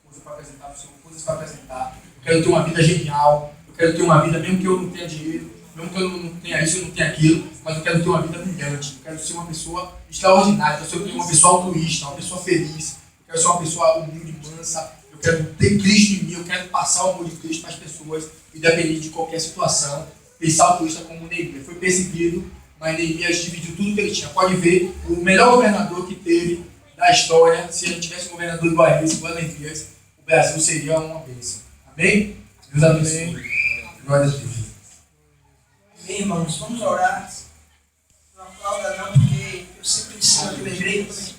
coisa para apresentar para o Senhor, coisas para apresentar. Eu quero ter uma vida genial, eu quero ter uma vida, mesmo que eu não tenha dinheiro, mesmo que eu não tenha isso, eu não tenha aquilo, mas eu quero ter uma vida brilhante, eu quero ser uma pessoa extraordinária, eu quero ser uma pessoa altruísta, uma pessoa feliz, eu quero ser uma pessoa humilde, mansa, eu quero ter Cristo em mim, eu quero passar o amor de Cristo para as pessoas, independente de qualquer situação. Pensar altruísta como Neemias, foi perseguido, mas Neemias dividiu tudo que ele tinha. Pode ver, o melhor governador que teve da história, se a gente tivesse um governador do Bahia, esse Wellington Dias, o Brasil seria uma bênção. Amém? Deus abençoe. Glória a Deus. Amém, irmãos, vamos orar. Não aplauda não, porque eu sempre ensino aqui na igreja.